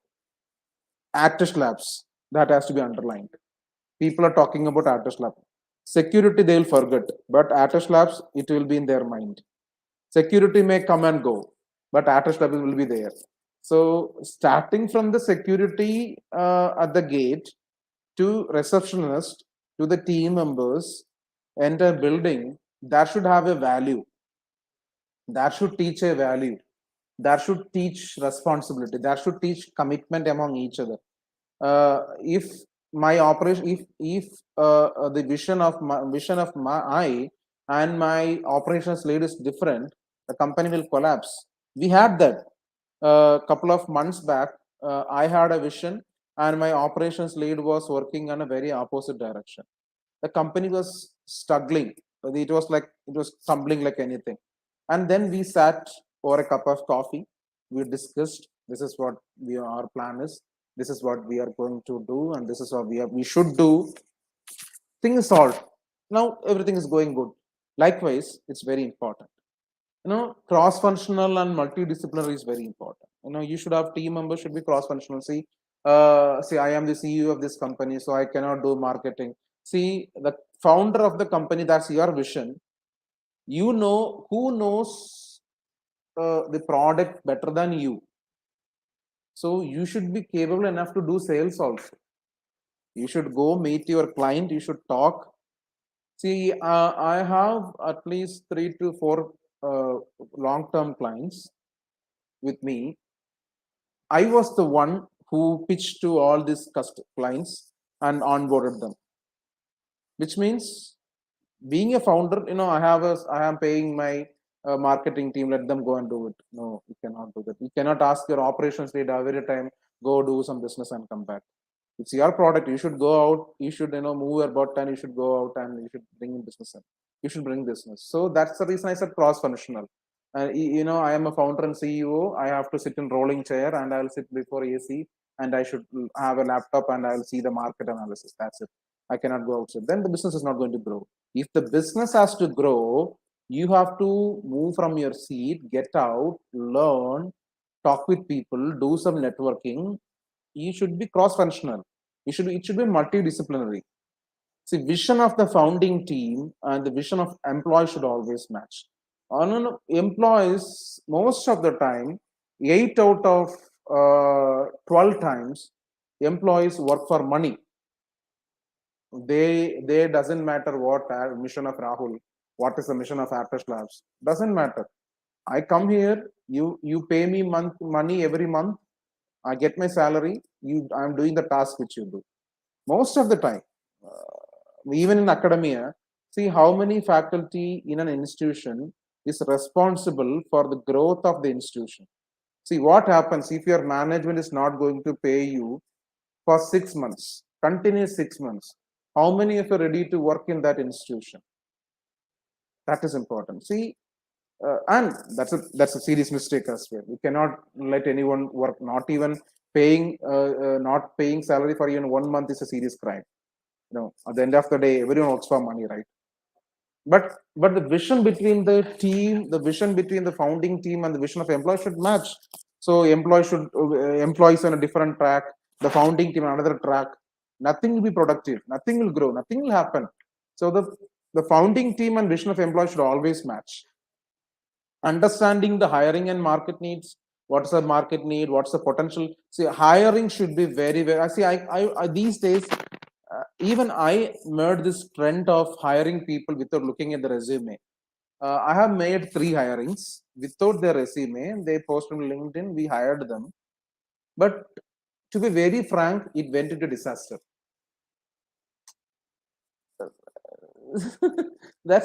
E: ATESH Labs, that has to be underlined. People are talking about ATESH Labs. Security they'll forget, but ATESH Labs, it will be in their mind. Security may come and go. but ATESH lab will be there. So starting from the security at the gate to receptionist to the team members, enter building, that should have a value. That should teach a value. That should teach responsibility. That should teach commitment among each other. If my operation, if the vision of my and my operations lead is different, the company will collapse. We had that a couple of months back. I had a vision, and my operations lead was working on a very opposite direction. The company was struggling. It was tumbling like anything. And then we sat for a cup of coffee. We discussed, this is what our plan is. This is what we are going to do, and this is what we should do. Thing is solved. Now everything is going good. Likewise, it's very important. Cross-functional and multidisciplinary is very important. You should have team members should be cross-functional. See, I am the CEO of this company, so I cannot do marketing. See, the founder of the company, that's your vision. Who knows the product better than you. So you should be capable enough to do sales also. You should go meet your client. You should talk. See, I have at least 3 to 4 long-term clients with me. I was the one who pitched to all these clients and onboarded them, which means being a founder, I am paying my marketing team, let them go and do it. No, you cannot do that. You cannot ask your operations lead every time, go do some business and come back. It's your product. You should go out. You should, move your butt, and you should go out and you should bring in business in. You should bring business. So that's the reason I said cross-functional. I am a founder and CEO. I have to sit in rolling chair and I'll sit before AC and I should have a laptop and I'll see the market analysis. That's it. I cannot go outside. Then the business is not going to grow. If the business has to grow, you have to move from your seat, get out, learn, talk with people, do some networking. You should be cross-functional. It should be multidisciplinary. See, vision of the founding team and the vision of employees should always match. On employees, most of the time, 8 out of 12 times, employees work for money. They doesn't matter what mission of Rahul, what is the mission of ATESH Labs, doesn't matter. I come here, you pay me money every month, I get my salary, I'm doing the task which you do. Most of the time, even in academia, see how many faculty in an institution is responsible for the growth of the institution. See what happens if your management is not going to pay you for 6 months, continuous 6 months. How many of you are ready to work in that institution? That is important. See, and that's a serious mistake as well. You cannot let anyone work. Not even not paying salary for even 1 month is a serious crime. At the end of the day, everyone works for money, right? But the vision between the team, the vision between the founding team and the vision of employees should match. So employees on a different track, the founding team on another track. Nothing will be productive. Nothing will grow. Nothing will happen. So the founding team and vision of employees should always match. Understanding the hiring and market needs. What's the market need? What's the potential? See, hiring should be very, very. I these days, even I made this trend of hiring people without looking at the resume. I have made 3 hirings without their resume. They posted on LinkedIn. We hired them, but to be very frank, it went into disaster. That's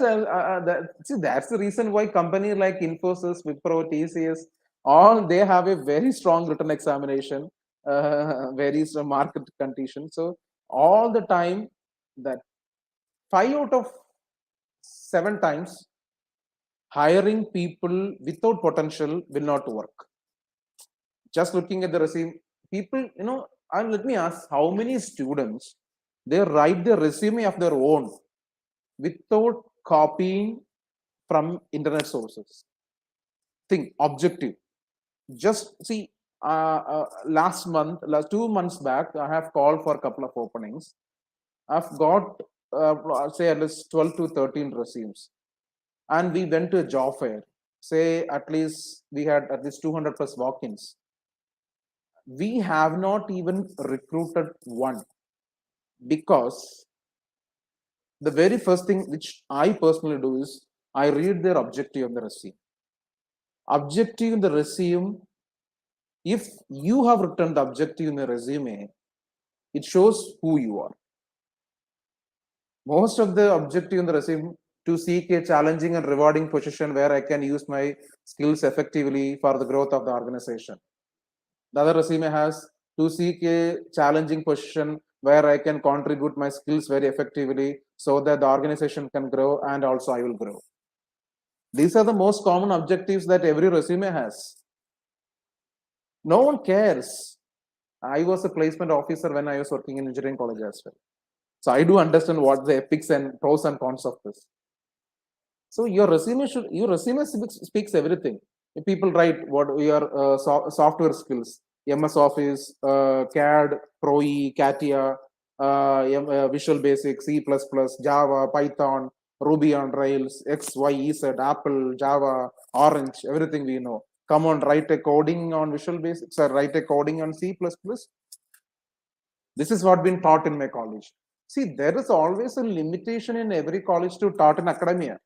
E: the reason why companies like Infosys, Wipro, TCS, all they have a very strong written examination, very strong market condition. So all the time, that 5 out of 7 times, hiring people without potential will not work. Just looking at the resume, people, and let me ask, how many students they write their resume of their own without copying from internet sources? Think objective. Just see, last 2 months back, I have called for a couple of openings. I've got say at least 12 to 13 resumes, and we went to a job fair. say at least we had at least 200 plus walk-ins. We have not even recruited one, because the very first thing which I personally do is I read their objective of the resume. Objective in the resume, if you have written the objective in the resume, it shows who you are. Most of the objective in the resume, to seek a challenging and rewarding position where I can use my skills effectively for the growth of the organization. The other resume has to seek a challenging position where I can contribute my skills very effectively so that the organization can grow and also I will grow. These are the most common objectives that every resume has. No one cares. I was a placement officer when I was working in engineering college as well. So I do understand what the epics and pros and cons of this. So your resume speaks everything. If people write what your software skills, MS Office, CAD, Pro-E, CATIA, Visual Basic, C++, Java, Python, Ruby on Rails, X, Y, Z, Apple, Java, Orange, everything we know. Come on, write a coding on Visual Basics or write a coding on C++. This is what been taught in my college. See, there is always a limitation in every college to taught in academia.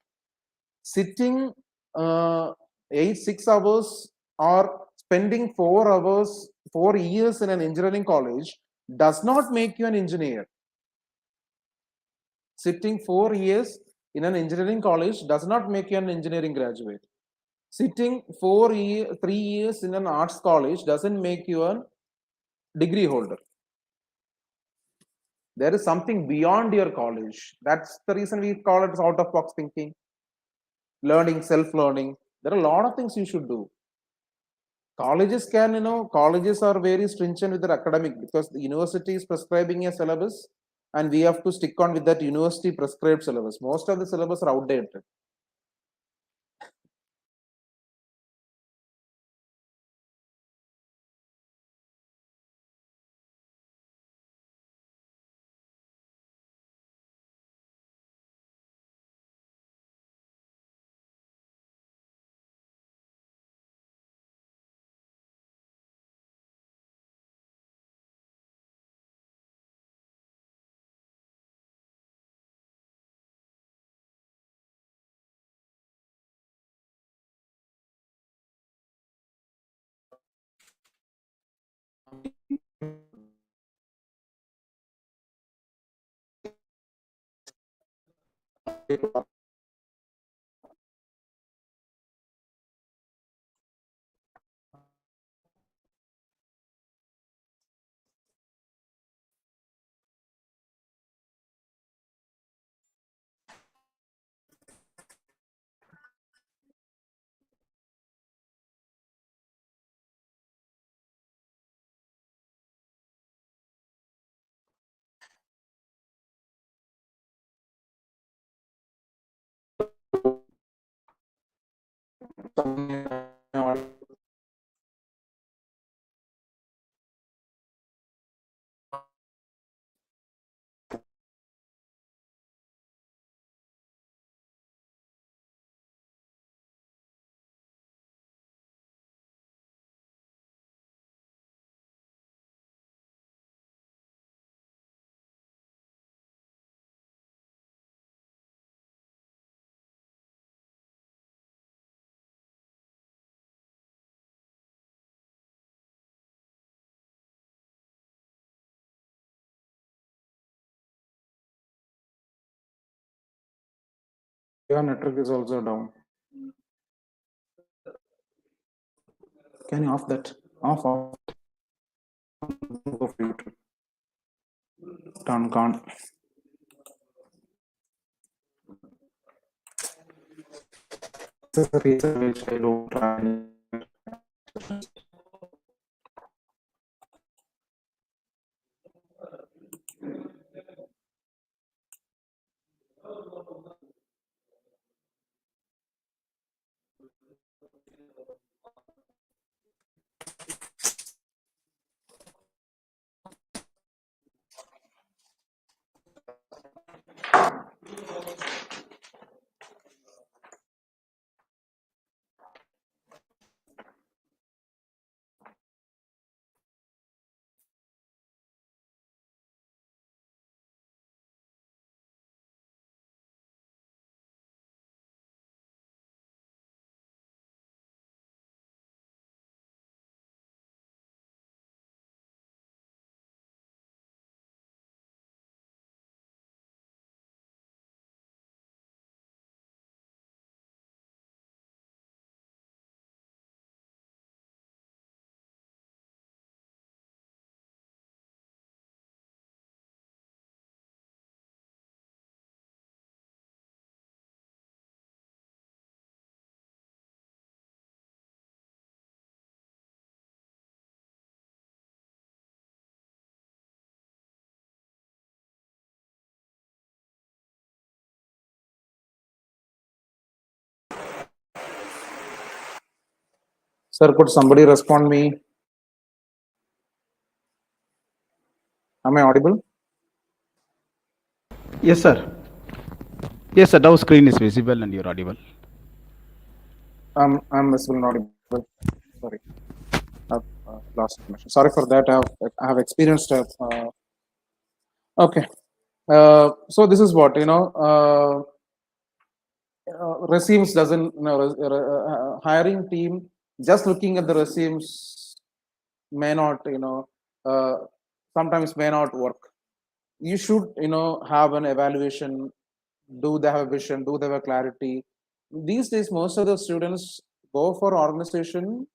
E: Sitting 6 hours or spending 4 hours, 4 years in an engineering college does not make you an engineer. Sitting 4 years in an engineering college does not make you an engineering graduate. Sitting 3 years in an arts college doesn't make you a degree holder. There is something beyond your college. That's the reason we call it out of box thinking, learning, self-learning. There are a lot of things you should do. Colleges colleges are very stringent with their academic because the university is prescribing a syllabus and we have to stick on with that university prescribed syllabus. Most of the syllabus are outdated. Your network is also down. Can you off that? Off. Go for YouTube. Turn on. This is the reason which I don't try. Sir, could somebody respond me? Am I audible?
A: Yes, sir. Yes, sir. Now screen is visible and you're audible.
E: I'm visible and audible. Sorry, I've lost connection. Sorry for that. I have experienced. Okay. So this is what resumes doesn't hiring team just looking at the resumes may not uh, sometimes may not work. You should have an evaluation. Do they have a vision? Do they have a clarity? These days most of the students go for organization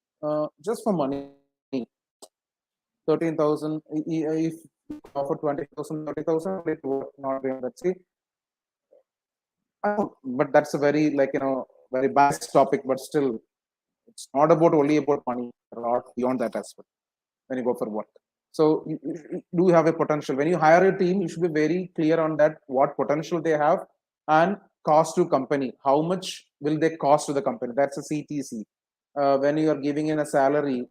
E: just for money. 13,000, if you offer 20,000, 30,000, it work not really. Let's see. But that's a very very biased topic. But still, it's not about only about money. A lot beyond that as well. When you go for work, so you do have a potential. When you hire a team, you should be very clear on that what potential they have and cost to company. How much will they cost to the company? That's a CTC. When you are giving in a salary, you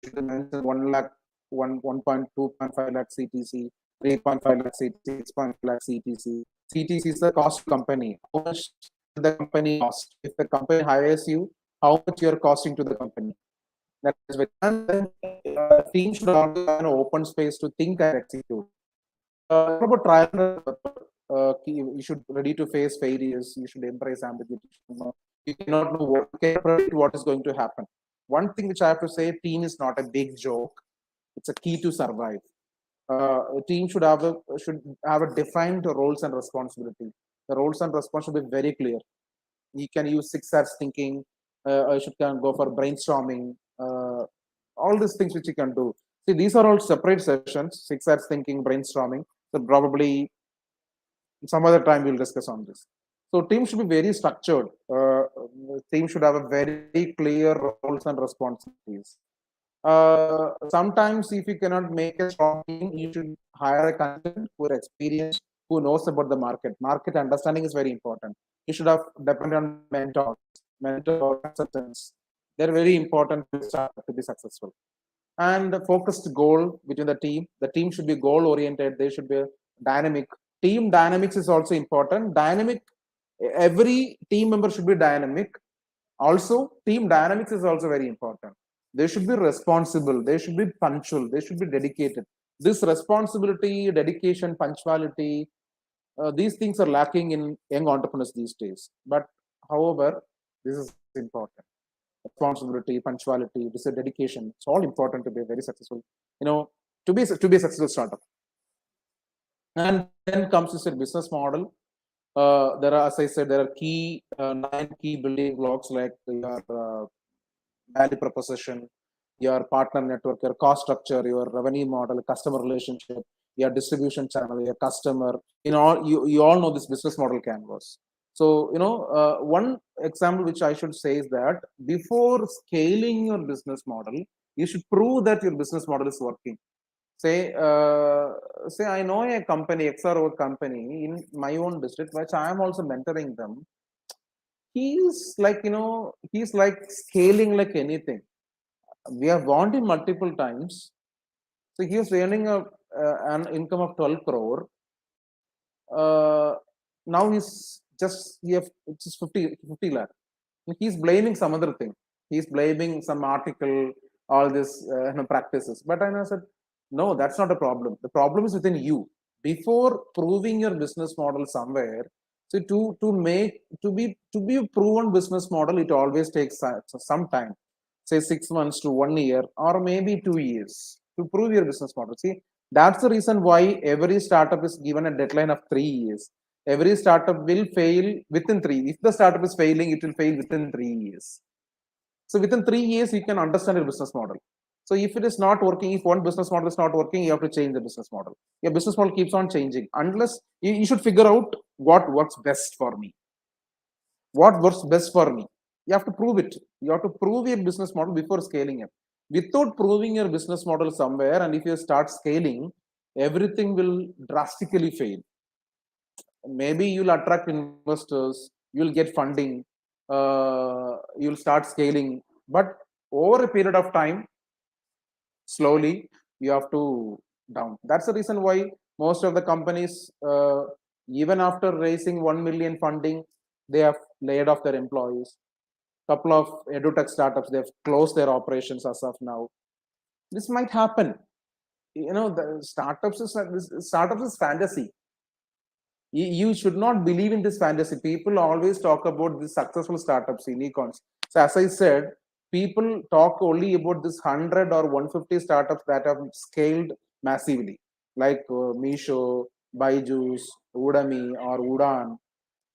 E: should mention 1 lakh, 1.2.5 lakh CTC, 3.5 lakh CTC, 6.5 lakh CTC. CTC is the cost to company. How much the company cost? If the company hires you, how much you are costing to the company? That is very, and then team should always have an open space to think and execute. About trial and error, you should ready to face failures. You should embrace ambiguity. You cannot know what, you cannot predict what is going to happen. One thing which I have to say, team is not a big joke. It's a key to survive. A team should have a defined roles and responsibility. The roles and responsibility should be very clear. You can use 6 hours thinking. You should can go for brainstorming. All these things which you can do. See, these are all separate sessions. 6 hours thinking, brainstorming. So probably some other time we'll discuss on this. So team should be very structured. Team should have a very clear roles and responsibilities. Sometimes if you cannot make a strong team, you should hire a consultant who are experienced, who knows about the market. Market understanding is very important. You should have depend on mentor consultants. They're very important to be successful. And the focused goal between the team. The team should be goal oriented. They should be dynamic. Team dynamics is also important. Dynamic. Every team member should be dynamic. Also, team dynamics is also very important. They should be responsible. They should be punctual. They should be dedicated. This responsibility, dedication, punctuality, these things are lacking in young entrepreneurs these days. But however, this is important. Responsibility, punctuality, this is dedication. It's all important to be very successful. To be a successful startup. And then comes this business model. There are, as I said, there are 9 key building blocks like your value proposition, your partner network, your cost structure, your revenue model, customer relationship, your distribution channel, your customer. You all know this business model canvas. So one example which I should say is that before scaling your business model, you should prove that your business model is working. Say I know a company, XRO company in my own district, which I am also mentoring them. He's like scaling like anything. We have warned him multiple times. So he was earning an income of 12 crore. Now it's just 50 lakh. He's blaming some other thing. He's blaming some article, all this practices. But I said, no, that's not a problem. The problem is within you. Before proving your business model somewhere, so to be a proven business model, it always takes some time, say 6 months to 1 year, or maybe 2 years to prove your business model. See, that's the reason why every startup is given a deadline of 3 years. Every startup will fail within 3. If the startup is failing, it will fail within 3 years. So within 3 years, you can understand your business model. So if it is not working, if one business model is not working, you have to change the business model. Your business model keeps on changing unless you should figure out what works best for me. What works best for me? You have to prove it. You have to prove your business model before scaling it. Without proving your business model somewhere, and if you start scaling, everything will drastically fail. Maybe you'll attract investors, you'll get funding, you'll start scaling, but over a period of time, slowly you have to down. That's the reason why most of the companies, even after raising 1 million funding, they have laid off their employees. Couple of edutech startups, they've closed their operations as of now. This might happen. You know, the startups is fantasy. You should not believe in this fantasy. People always talk about these successful startups, unicorns. So as I said, people talk only about this 100 or 150 startups that have scaled massively, like Misho, Byju's, Udemy, or Udan.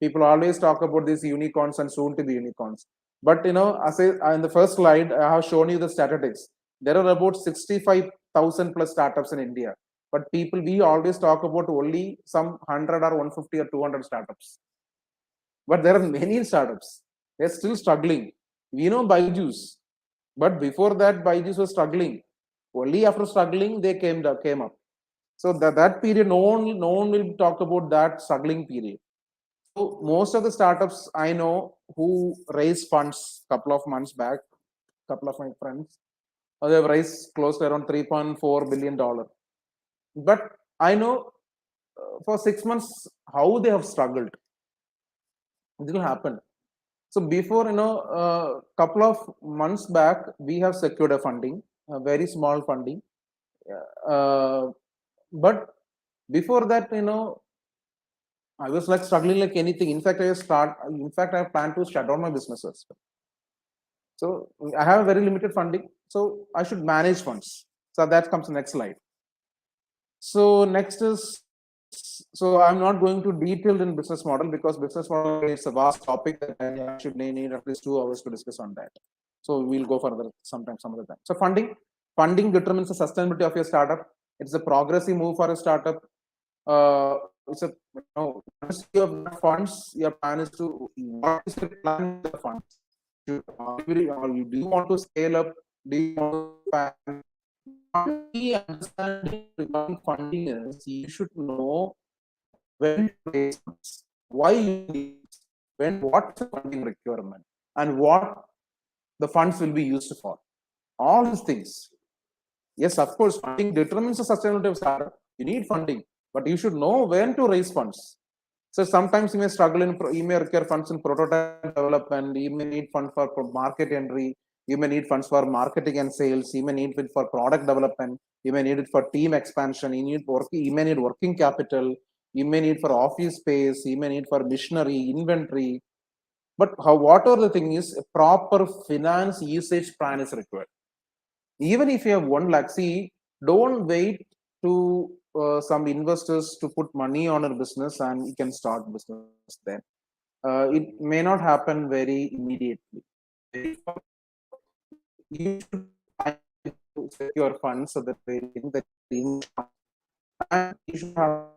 E: People always talk about these unicorns and soon to be unicorns. But you know, as in the first slide, I have shown you the statistics. There are about 65,000 plus startups in India. But people, we always talk about only some 100 or 150 or 200 startups. But there are many startups. They're still struggling. We know Byju's, but before that, Byju's was struggling. Only after struggling, they came up. So that period, no one will talk about that struggling period. So most of the startups I know who raised funds couple of months back, couple of my friends, they have raised close to around $3.4 billion. But I know for 6 months how they have struggled. It will happen. So before, you know, couple of months back, we have secured a funding, a very small funding. But before that, you know, I was like struggling like anything. In fact, I plan to shut down my businesses. So I have a very limited funding. So I should manage funds. So that comes the next slide. So next is, so I'm not going to detail in business model because business model is a vast topic that I should need at least 2 hours to discuss on that. So we'll go further some other time. So funding determines the sustainability of your startup. It's a progressive move for a startup. It's a, you know, once you have funds, your plan is to, what is the plan with the funds? Do you want to scale up? Do you want to expand? Understanding regarding funding is you should know when to raise funds, why you need, when, what's the funding requirement, and what the funds will be used for. All these things. Yes, of course, funding determines the sustainability of startup. You need funding, but you should know when to raise funds. So sometimes you may struggle you may require funds in prototype development, you may need funds for market entry, you may need funds for marketing and sales, you may need it for product development, you may need it for team expansion, you may need working capital, you may need for office space, you may need for machinery, inventory. But what are the thing is, a proper finance usage plan is required. Even if you have 1 lakh, see, don't wait to some investors to put money on a business and you can start business then. It may not happen very immediately. You should secure funds so that they think that and you should have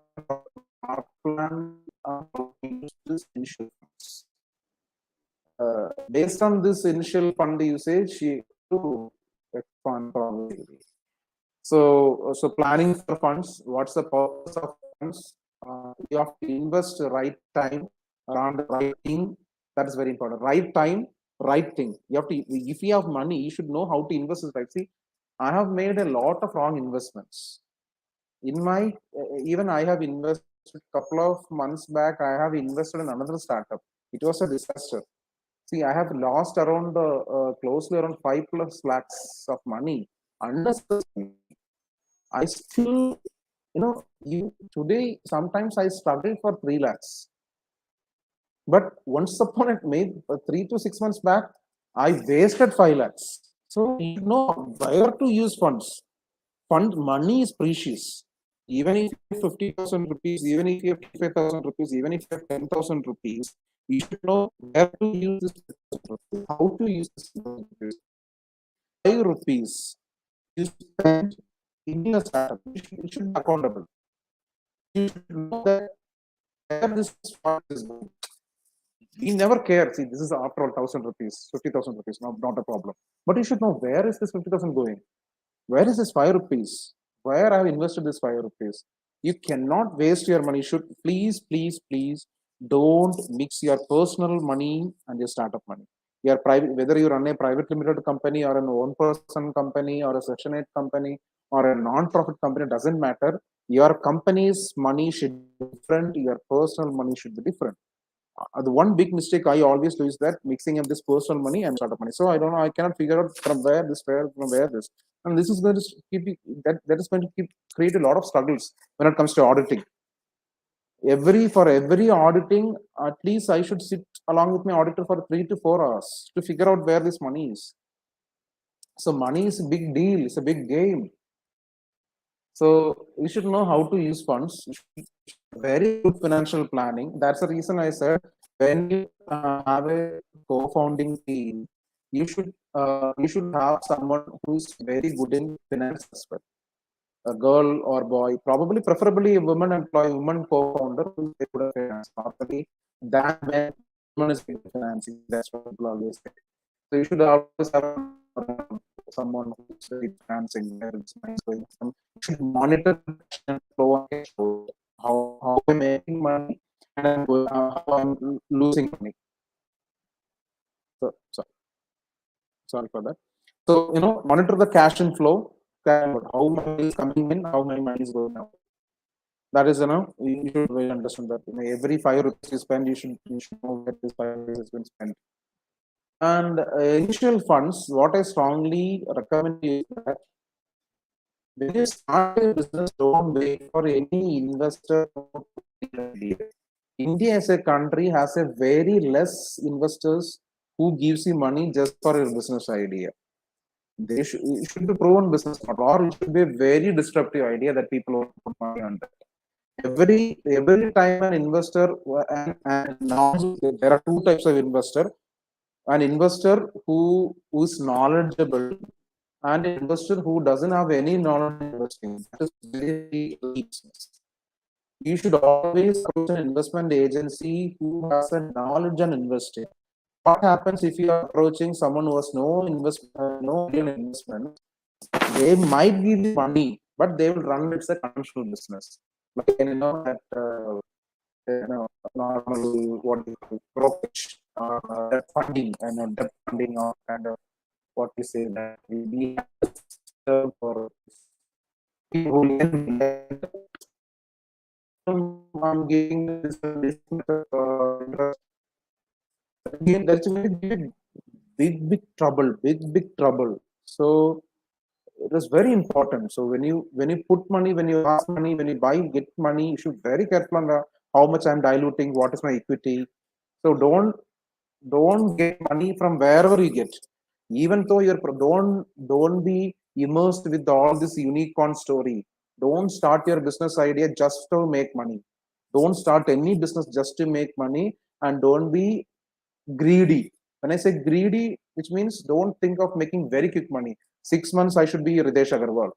E: a plan to use this initial funds. Based on this initial fund usage, you to expand probably. So planning for funds, what's the purpose of funds? You have to invest the right time around the right thing. That is very important. Right time, right thing. You have to, if you have money, you should know how to invest it right. See, I have made a lot of wrong investments. In my, even I have invested a couple of months back, I have invested in another startup. It was a disaster. See, I have lost around closely around 5+ lakhs of money unnecessarily. I still, you know, today sometimes I struggle for 3 lakhs. But once upon it made 3 to 6 months back, I wasted 5 lakhs. So you know where to use funds. Money is precious. Even if you have 50,000 rupees, even if you have 55,000 rupees, even if you have 10,000 rupees, you should know where to use this, how to use this. 5 rupees you spend in a startup, you should be accountable. You should know that where this fund is going. We never care. See, this is after all 1,000 rupees, 50,000 rupees, not a problem. But you should know where is this 50,000 going? Where is this 5 rupees? Where I have invested this 5 rupees? You cannot waste your money. Should please don't mix your personal money and your startup money. Your private, whether you run a private limited company or an own person company or a Section 8 company or a non-profit company, doesn't matter. Your company's money should be different. Your personal money should be different. The one big mistake I always do is that mixing up this personal money and startup money. So I don't know, I cannot figure out from where this, from where this. And this is going to keep that is going to create a lot of struggles when it comes to auditing. For every auditing, at least I should sit along with my auditor for 3 to 4 hours to figure out where this money is. So money is a big deal, it's a big game. So you should know how to use funds. Very good financial planning. That's the reason I said when you have a co-founding team, you should have someone who's very good in finance as well. A girl or boy, probably preferably a woman employee, woman co-founder who's very good at finance. Normally, that when woman is good at financing, that's what people always say. So you should always have someone who's very financing, where it's money is going from. You should monitor the cash and flow on cash flow, how I'm making money and how I'm losing money. So sorry for that. So monitor the cash and flow, how money is coming in, how many money is going out. That is, you should really understand that. Every 5 rupees you spend, you should know where this 5 rupees has been spent. And initial funds, what I strongly recommend is that when you start a business, don't wait for any investor to idea. India as a country has a very less investors who gives you money just for your business idea. It should be proven business model, or it should be a very disruptive idea that people want to put money on that. Every time an investor, and now there are 2 types of investor: an investor who is knowledgeable and an investor who doesn't have any knowledge in investing. That is very business. You should always approach an investment agency who has a knowledge on investing. What happens if you are approaching someone who has no real investment? They might give you money, but they will run it as a conventional business, like that normal what you call brokerage, debt funding, and debt funding, or kind of what you say that we have for people who lend. I'm giving this interest. Again, that's a very big trouble, big trouble. So it is very important. So when you put money, when you ask money, when you get money, you should be very careful on how much I'm diluting, what is my equity. So don't get money from wherever you get. Even though don't be immersed with all this unicorn story. Don't start your business idea just to make money. Don't start any business just to make money, and don't be greedy. When I say greedy, which means don't think of making very quick money. 6 months I should be Ritesh Agarwal.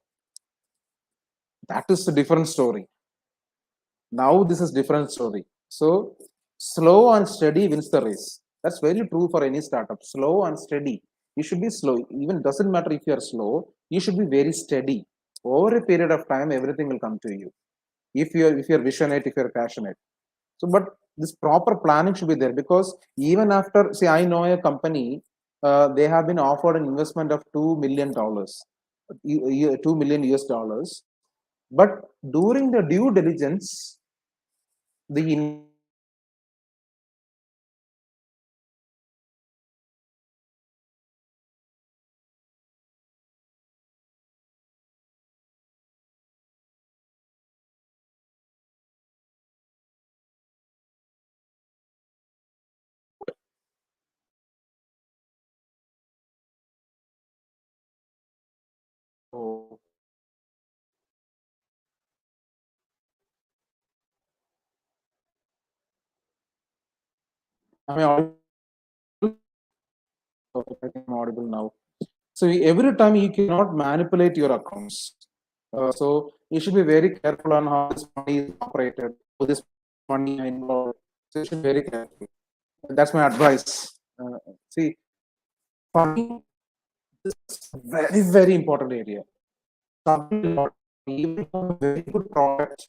E: That is a different story. Now this is different story. So slow and steady wins the race. That's very true for any startup. Slow and steady. You should be slow. Even doesn't matter if you are slow. You should be very steady. Over a period of time, everything will come to you. If you're visionate, if you're passionate. So, but this proper planning should be there, because even after, say, I know a company, they have been offered an investment of $2 million, $2 million US, but during the due diligence, the oh, am I audible? Okay, I think I'm audible now. So every time you cannot manipulate your accounts. So you should be very careful on how this money is operated, how this money is involved. So you should be very careful. That's my advice. See, funding is a very important area. Even for a very good product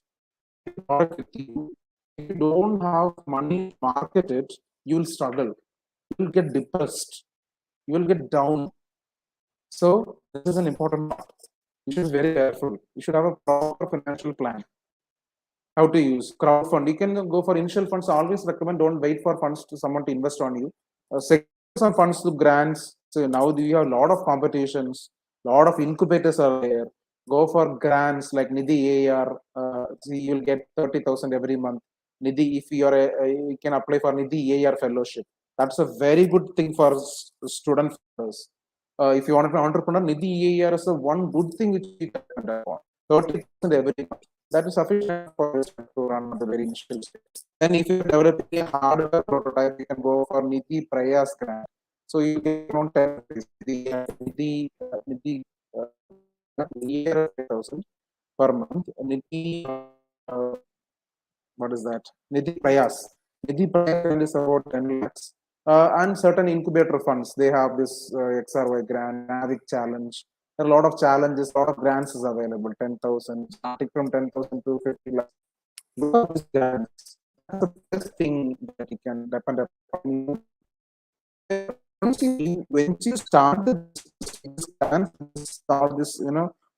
E: with you, if you don't have money to market it, you will struggle. you will get depressed, you will get down. So this is an important part. You should be very careful. You should have a proper financial plan. How to use crowdfund? You can go for initial funds. I always recommend don't wait for funds to someone to invest on you. Secure some funds to grants. So now you have a lot of competitions, lot of incubators are there. Go for grants like Nidhi AR. See, you'll get 30,000 every month. Nidhi, if you are you can apply for Nidhi AR fellowship. That's a very good thing for student. If you want to be an entrepreneur, Nidhi AR is the one good thing which you can depend upon. 30,000 every month. That is sufficient for us to run at the very initial stage. Then, if you're developing a hardware prototype, you can go for Nidhi Prayas grant. So you get around 10 rupees. Year 5,000 per month. Nidhi, what is that? Nidhi Prayas. Nidhi Prayas is about 10 lakhs. And certain incubator funds, they have this XRY grant, Navic challenge. There are a lot of challenges, a lot of grants is available, 10,000, starting from 10,000 to 50 lakhs. Look at these grants. That's the best thing that you can depend upon. Once you start the start this,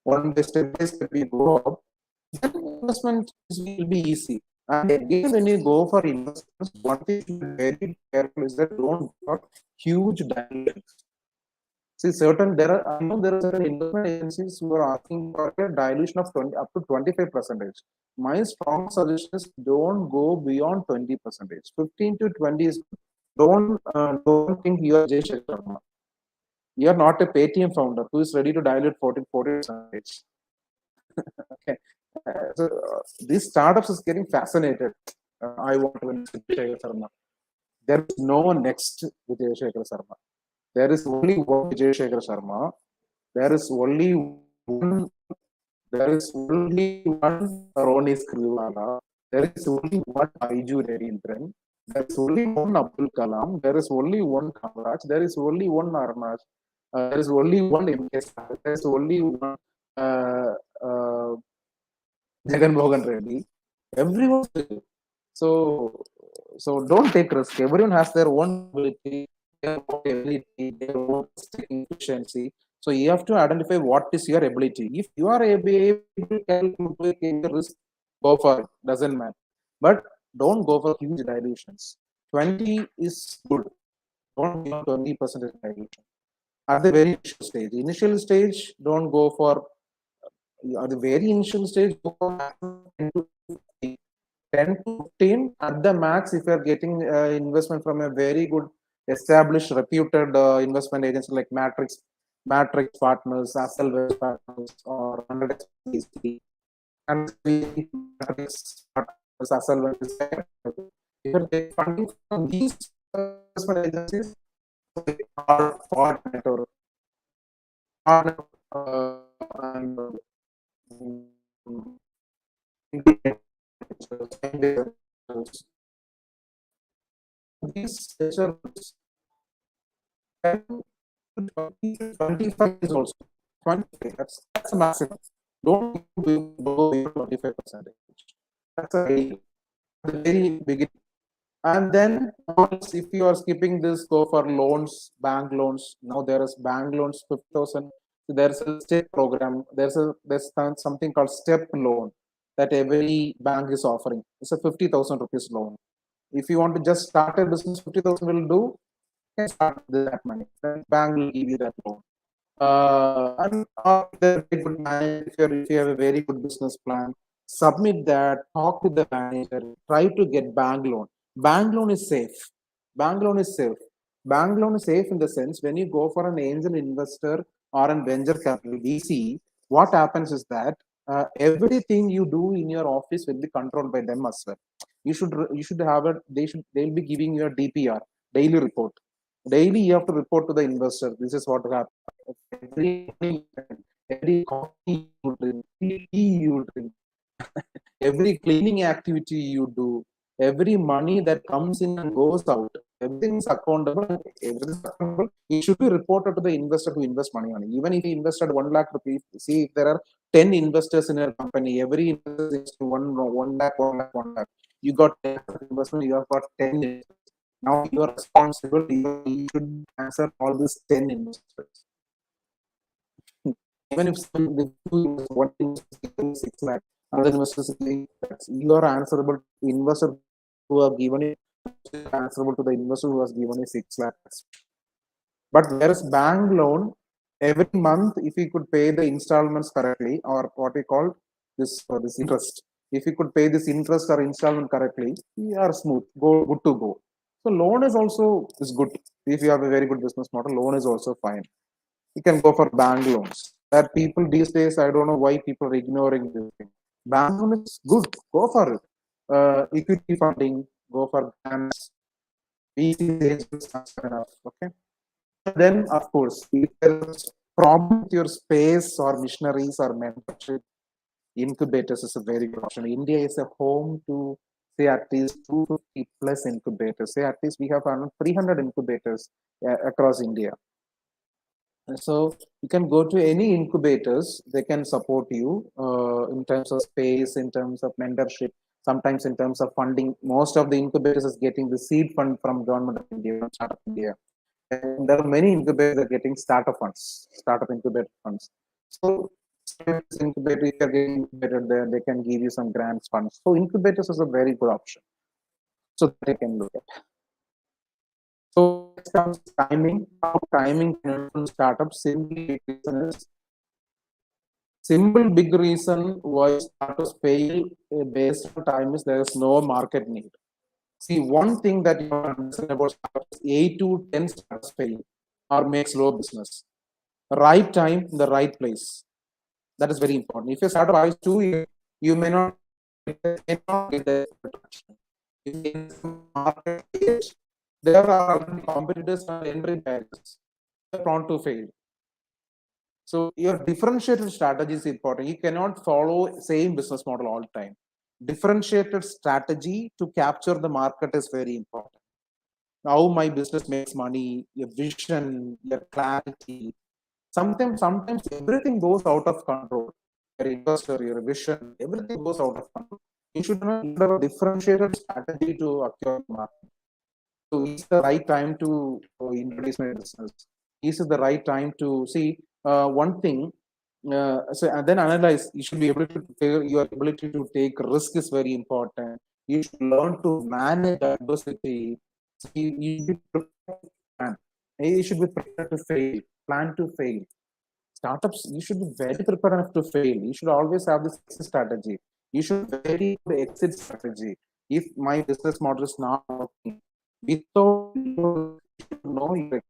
E: one by step by step you go up, then investment will be easy. And again, when you go for investments, one thing to be very careful is that don't go for huge dilutions. See, I know there are certain investment agencies who are asking for a dilution of 20 up to 25%. My strong suggestion is don't go beyond 20%. 15 to 20 is don't think you are Jay Sharma. You are not a Paytm founder who is ready to dilute 40%. Okay. These startups is getting fascinated. I want to invest in Vijay Sharma. There is no one next Vijay Shekhar Sharma. There is only one Vijay Shekhar Sharma. There is only one. There is only one Ronnie Skriwala. There is only one Aiju Redindran. There is only one Abdul Kalam. There is only one Kamaraj. There is only one Arnaj. There is only one MK. There is only one uh, uh, Jagan Mohan Reddy. Everyone. So, so don't take risk. Everyone has their own ability, their own ability, their own efficiency. So you have to identify what is your ability. If you are able to take the risk, go for it. Doesn't matter. But don't go for huge dilutions. 20 is good. Don't go 20% dilution. At the very initial stage. Initial stage, don't go for at the very initial stage, go for 10 to 15. 10 to 15 at the max if you are getting investment from a very good established reputed investment agency like Matrix Partners, Asselwell Partners, or 100x and Matrix Partners, Asselwell. If you get funding from these investment agencies, PART-1 or and these 25 is also 25. That's a maximum. Don't go beyond 25%. That's a very beginning. And then if you are skipping this, go for loans, bank loans. Now there is bank loans 50,000. There's a step program. There's something called step loan that every bank is offering. It's a 50,000 rupees loan. If you want to just start a business, 50,000 will do. You can start with that money. The bank will give you that loan. And if you have a very good business plan, submit that, talk to the manager, try to get bank loan. Bank loan is safe. Bank loan is safe. Bank loan is safe in the sense when you go for an angel investor or a venture capital VC, what happens is that everything you do in your office will be controlled by them as well. You should have a they'll be giving you a DPR, daily report. Daily you have to report to the investor. This is what happened. Every coffee you drink, tea you drink, every cleaning activity you do, every money that comes in and goes out, everything is accountable. Everything is accountable. It should be reported to the investor who invests money on it. Even if he invested 1 lakh rupees, see if there are 10 investors in your company, every investor is 1 lakh, 1 lakh, 1 lakh. You got 10 investment, you have got 10 investors. Now you are responsible. You should answer all these 10 investors. Even if one investor is 6 lakh, another investor is 8 lakhs, you are answerable to the investor who have given you, answerable to the investor who has given you 6 lakhs. But whereas bank loan, every month, if you could pay the installments correctly, or what we call this interest, if you could pay this interest or installment correctly, you are smooth, good to go. So loan is also good. If you have a very good business model, loan is also fine. You can go for bank loans. That people these days, I don't know why people are ignoring this thing. Bank loan is good. Go for it. Equity funding. Go for grants. VC agents are enough. Okay. Then, of course, if there's problem with your space or missionaries or mentorship, incubators is a very good option. India is a home to say at least 250 plus incubators. Say at least we have around 300 incubators across India. So you can go to any incubators, they can support you in terms of space, in terms of mentorship, sometimes in terms of funding. Most of the incubators is getting the seed fund from government of India, from Startup India. And there are many incubators that are getting startup funds, startup incubator funds. So incubator, if you're getting incubated there, they can give you some grants funds. So incubators is a very good option. So they can look at. So next comes timing. How timing can influence startups? Simple big reason why startups fail based on time is there is no market need. See, one thing that you understand about startups, 8 to 10 startups fail or make slow business. Right time, the right place. That is very important. If your startup buys 2 years, you may not get the traction. In market, there are competitors and entry barriers. You're prone to fail. So your differentiated strategy is important. You cannot follow same business model all the time. Differentiated strategy to capture the market is very important. How my business makes money, your vision, your clarity. Sometimes everything goes out of control. Your investor, your vision, everything goes out of control. You should have a differentiated strategy to acquire the market. So is the right time to introduce my business? Is it the right time to see one thing? So and then analyze. You should be able to figure your ability to take risk is very important. You should learn to manage adversity. So you should be prepared. You should be prepared to fail. Plan to fail. Startups, you should be very prepared enough to fail. You should always have this exit strategy. You should very good exit strategy. If my business model is not working, without you know your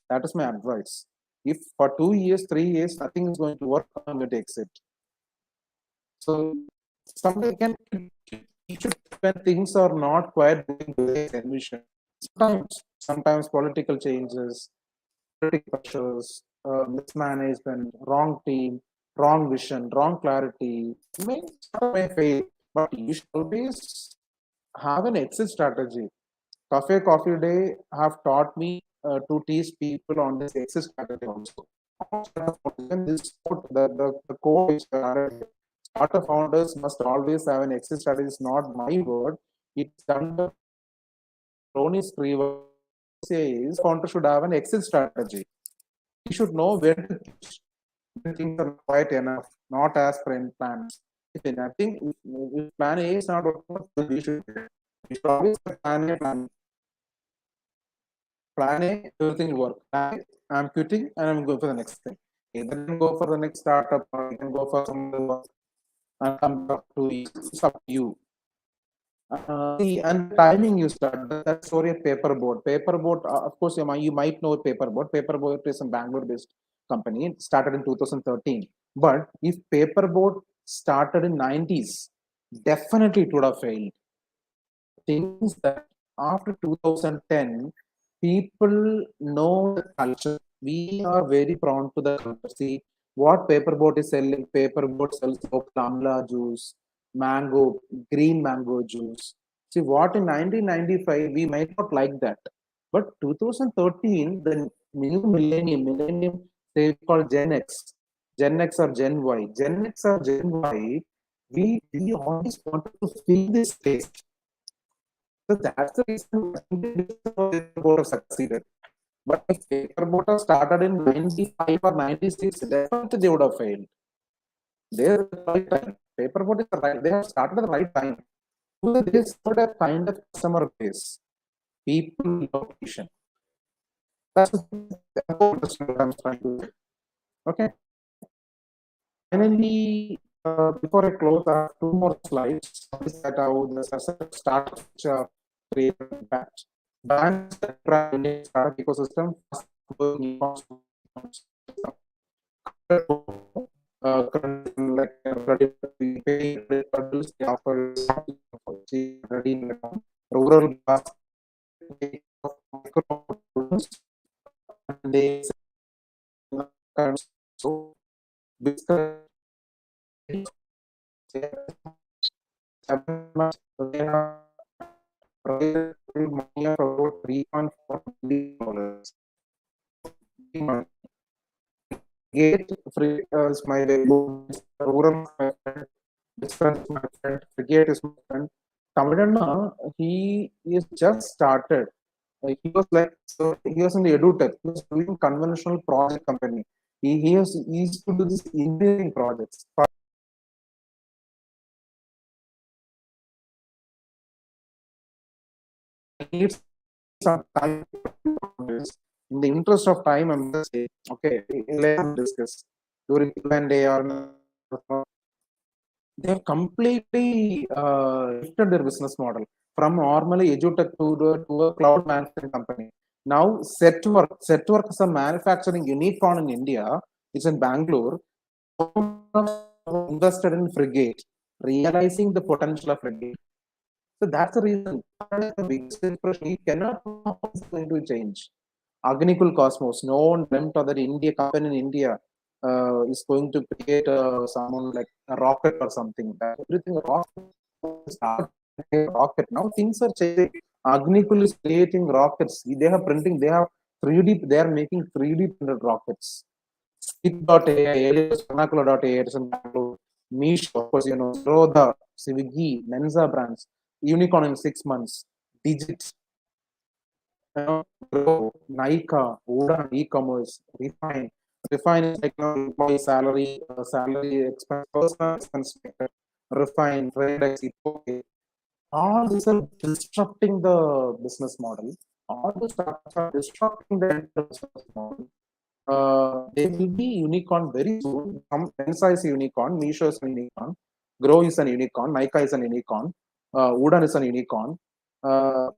E: that is my advice. If for 2 years, 3 years, nothing is going to work, I'm going to exit. So somebody can you should when things are not quite going the way envisioned. Sometimes political changes, political pressures, mismanagement, wrong team, wrong vision, wrong clarity may fail, but you should always have an exit strategy. Coffee Day have taught me to teach people on this exit strategy also. This the core is startup founders must always have an exit strategy. It's not my word. It's under Tony Scriver says founder should have an exit strategy. You should know when to pitch. When things are quite enough, not as per plans. I think if plan A is not working, we should always plan A. Plan A, everything will work. Plan A, I'm quitting and I'm going for the next thing. Either can go for the next startup or you can go for some other work and come back to you. It's up to you. See, and timing you start. That's for a paperboard. Paperboard, of course, you might know Paperboard. Paperboard is a Bangalore-based company. It started in 2013. But if Paperboard started in 90s, definitely it would have failed. Things that after 2010, people know the culture. We are very prone to the culture. See, what Paperboard is selling? Paperboard sells amla juice, mango, green mango juice. See, what in 1995 we might not like that, but 2013, the new millennium, they call Gen X or Gen Y, Gen X or Gen Y. We always wanted to feel this taste. So that's the reason Paperboat have succeeded. But if Paperboat have started in 95 or 96, definitely they would have failed. They're the right time. Paperboat is the right. They have started at the right time. So they served a kind of customer base, people location. That's what I'm trying to. Okay. Finally, before I close, I have two more slides. One is that how the startup which are created impact. Banks that drive Indian startup ecosystem, fast growing like credit pay credit cards, they offer ready rural micro loans, and they so basically 7 months they have raised money of about $3.4 billion. Gate free is my rural my friend, this friend is my friend, Frigate is my friend. Tamilanna, he is just started. He was like, so he was in the edutech. He was doing conventional project company. He used to do this engineering projects. Needs some time. In the interest of time, I'm just saying, okay, let's discuss during Q&A or they have completely shifted their business model from normally edutech to a cloud management company. Now, Setwork is a manufacturing unicorn in India. It's in Bangalore. Invested in Frigate, realizing the potential of Frigate. So that's the reason. The biggest impression he cannot know how it's going to change. Agnikul Cosmos, no one dreamt of that India company in India is going to create someone like a rocket or something. That everything rocket. Now things are changing. Agnikul is creating rockets. They have printing. They have 3D. They are making 3D printed rockets. Skip.ai, alias vernacular.ai, it is in Bangalore. Meesho, of course, you know, Roda, Swiggy, Menza brands, unicorn in 6 months, Digit, Grow, Nika, Udan, e-commerce, Refine is like, you know, employee salary expense, personal expense, Refine, Tradex, okay. All these are disrupting the business model. All the startups are disrupting the business model. They will be unicorn very soon. Mensa is a unicorn, Meesho is an unicorn, Grow is an unicorn, Nika is an unicorn, Udan is an unicorn. So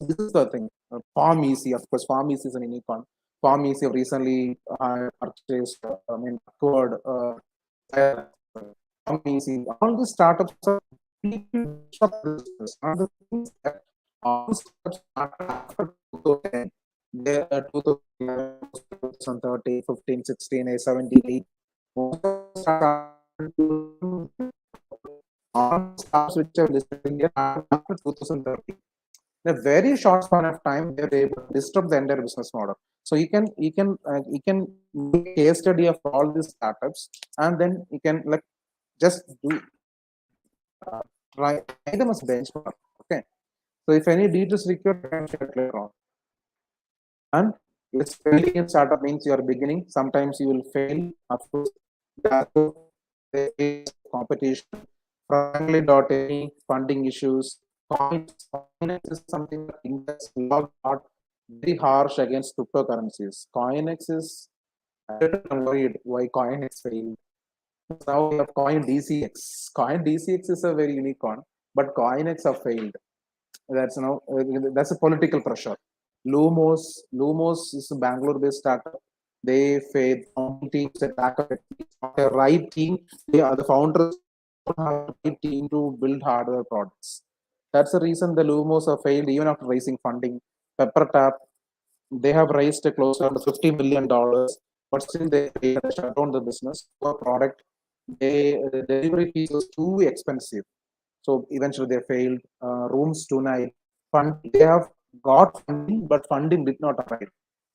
E: this is the thing. Farm Easy, of course, Farm Easy is an unicorn. Farm Easy recently purchased, acquired, Farm Easy. All the startups are all the things that all startups started after 2010. There are 2013, 15, 16, 17, 18. All startups which are listed in India after 2013. In a very short span of time, they were able to disrupt the entire business model. So you can make a case study of all these startups, and then you can like just do try them as benchmark. Okay. So if any details required, I can share later on. And it's failing in startup means you are beginning. Sometimes you will fail. Of course, competition, friendly.any, funding issues. Coinex is something that index log out very harsh against cryptocurrencies. Coinex is, I'm worried why Coinex failed. Now we have Coin DCX. Coin DCX is a very unicorn, but Coinex have failed. That's that's a political pressure. Lumos is a Bangalore-based startup. They failed. Teams attack the right team. They are the founders have the right team to build hardware products. That's the reason the Lumos have failed even after raising funding. PepperTap, they have raised close to $50 million, but still they failed to shut down the business. For product, the delivery fees was too expensive. So eventually they failed. Rooms tonight, they have got funding, but funding did not arrive.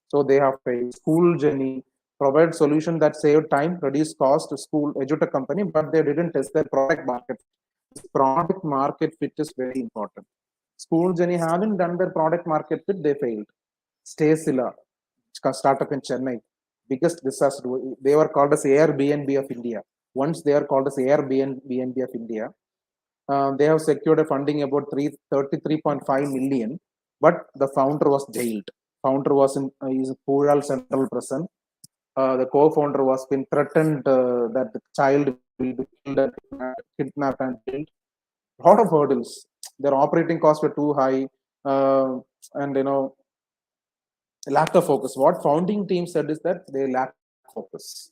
E: So they have failed. School Journey, provide solution that save time, reduce cost to school edutech company, but they didn't test their product market. Product market fit is very important. School Jenny haven't done their product market fit, they failed. Stacila, startup in Chennai, biggest disaster. They were called as Airbnb of India. Once they are called as Airbnb of India, they have secured a funding about 33.5 million, but the founder was jailed. Founder was in is Pural Central Prison. The co-founder was been threatened that the child will be killed, kidnapped and killed. A lot of hurdles. Their operating costs were too high, and lack of focus. What founding team said is that they lack focus.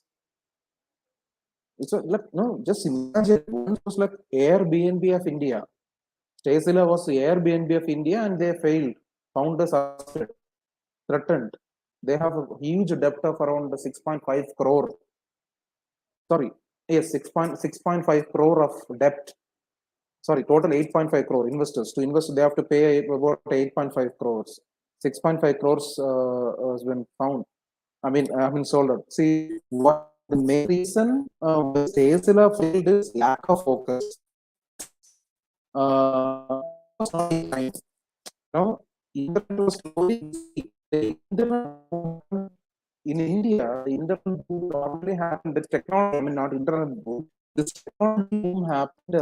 E: It's like no, just imagine one was like Airbnb of India. Stacila was Airbnb of India, and they failed. Founders are threatened. They have a huge debt of around 6.5 crore. Sorry, yes, 6.5 crore of debt. Sorry, total 8.5 crore investors. To invest, they have to pay about 8.5 crores. 6.5 crores has been found. I mean, sold out. See, what the main reason Stacila failed is lack of focus. Internet was slowly in India, the internet boom normally happened. The technology, I mean, not internet boom. This technology boom happened right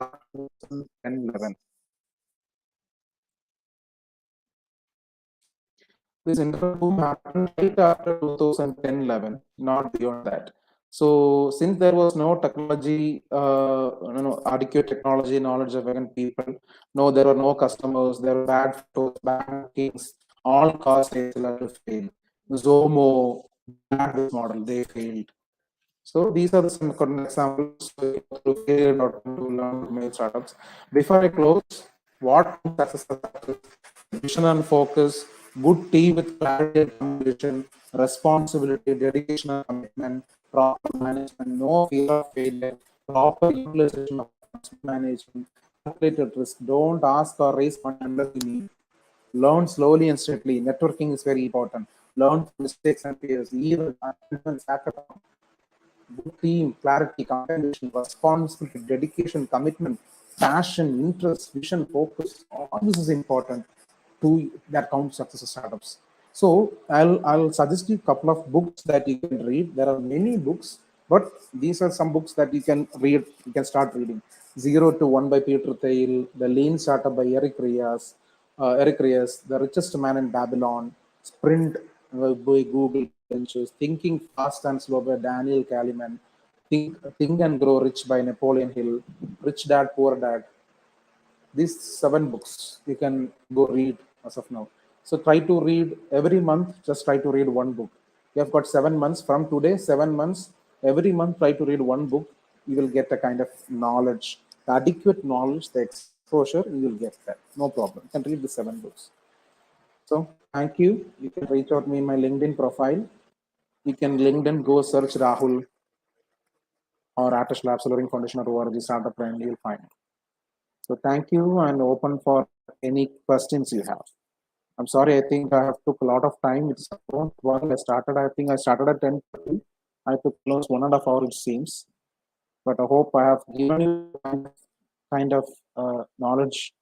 E: after 2010-11. This internet boom happened right after 2010-11, not beyond that. So, since there was no technology, adequate technology knowledge of people, no, there were no customers, there were bad photos, bad bookings, all caused Tesla to fail. Zomo, bad business model, they failed. So these are some current examples to learn to make startups. Before I close, what success is? Vision and focus, good team with clarity and communication, responsibility, dedication and commitment, proper management, no fear of failure, proper utilization of management, calculated risk. Don't ask or raise money unless you need. Learn slowly and steadily. Networking is very important. Learn from mistakes and failures. Even hackathon. Good team, clarity, comprehension, responsibility, dedication, commitment, passion, interest, vision, focus. All this is important to that count success of startups. So I'll suggest you a couple of books that you can read. There are many books, but these are some books that you can read. You can start reading. 0 to 1 by Peter Thiel, The Lean Startup by Eric Ries, The Richest Man in Babylon, Sprint by Google Ventures, Thinking Fast and Slow by Daniel Kahneman, Think and Grow Rich by Napoleon Hill, Rich Dad Poor Dad. These 7 books you can go read as of now. So try to read every month. Just try to read one book. You have got 7 months from today. 7 months every month. Try to read one book. You will get a kind of knowledge, the adequate knowledge, the exposure. You will get that. No problem. You can read the 7 books. So thank you. You can reach out me in my LinkedIn profile. You can LinkedIn go search Rahul or ATESH Labs Learning Foundation or ORG Startup and you'll find it. So thank you and open for any questions you have. I'm sorry, I think I have took a lot of time. It's around 12. I think I started at 10:30. I took close 1.5 hours, it seems. But I hope I have given you kind of knowledge.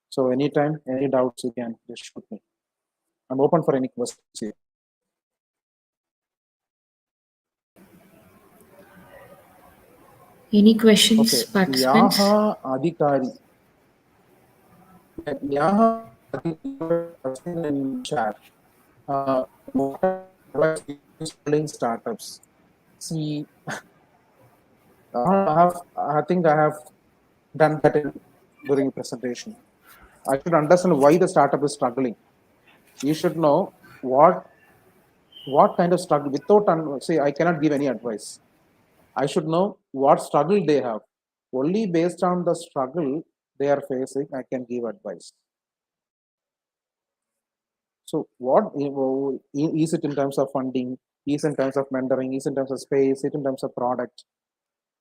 E: So anytime, any doubts, you can just shoot me. I'm open for any questions here.
B: Any questions,
E: Okay,
B: participants?
E: Yaha Adhikari. Yaha Adhikari in chat. What advice do you selling startups? See, I think I have done that during the presentation. I should understand why the startup is struggling. You should know what kind of struggle without say I cannot give any advice. I should know what struggle they have. Only based on the struggle they are facing, I can give advice. So what is it in terms of funding? Is in terms of mentoring? Is in terms of space? Is it in terms of product?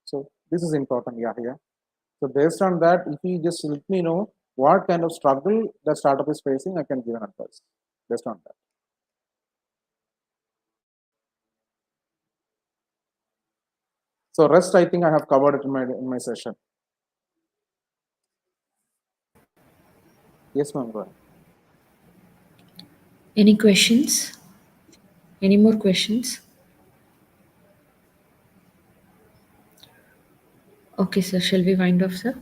E: So this is important, yeah, here. So based on that, if you just let me know what kind of struggle the startup is facing, I can give an advice based on that. So rest, I think I have covered it in my session. Yes, ma'am. Go ahead.
B: Any questions? Any more questions? Okay, sir. Shall we wind up, sir?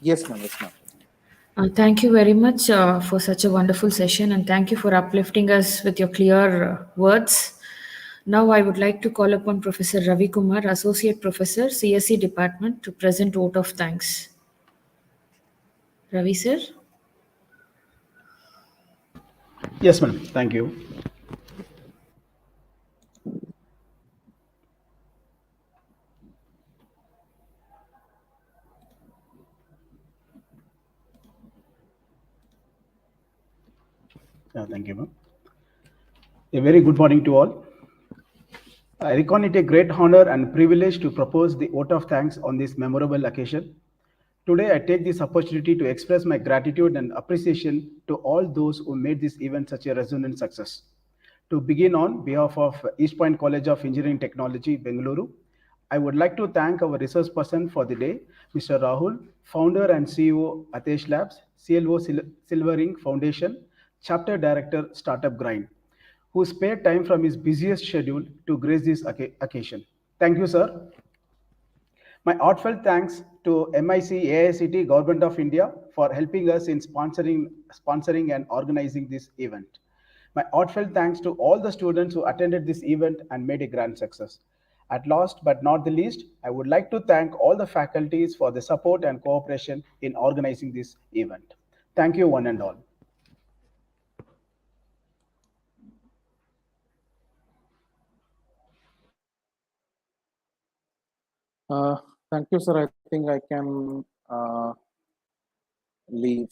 E: Yes, ma'am. Yes, ma'am.
B: Thank you very much for such a wonderful session, and thank you for uplifting us with your clear words. Now, I would like to call upon Professor Ravi Kumar, Associate Professor, CSE Department, to present vote of thanks. Ravi, sir?
A: Yes, madam. Thank you. Thank you, ma'am. A very good morning to all. I reckon it a great honor and privilege to propose the vote of thanks on this memorable occasion. Today, I take this opportunity to express my gratitude and appreciation to all those who made this event such a resonant success. To begin, on behalf of East Point College of Engineering Technology, Bengaluru, I would like to thank our resource person for the day, Mr. Rahul, founder and CEO, ATESH Labs, CLO Silvering Foundation, Chapter Director, Startup Grind, who spared time from his busiest schedule to grace this occasion. Thank you, sir. My heartfelt thanks to MIC AICT Government of India for helping us in sponsoring and organizing this event. My heartfelt thanks to all the students who attended this event and made a grand success. At last but not the least, I would like to thank all the faculties for the support and cooperation in organizing this event. Thank you, one and all.
E: Thank you, sir. I think I can leave.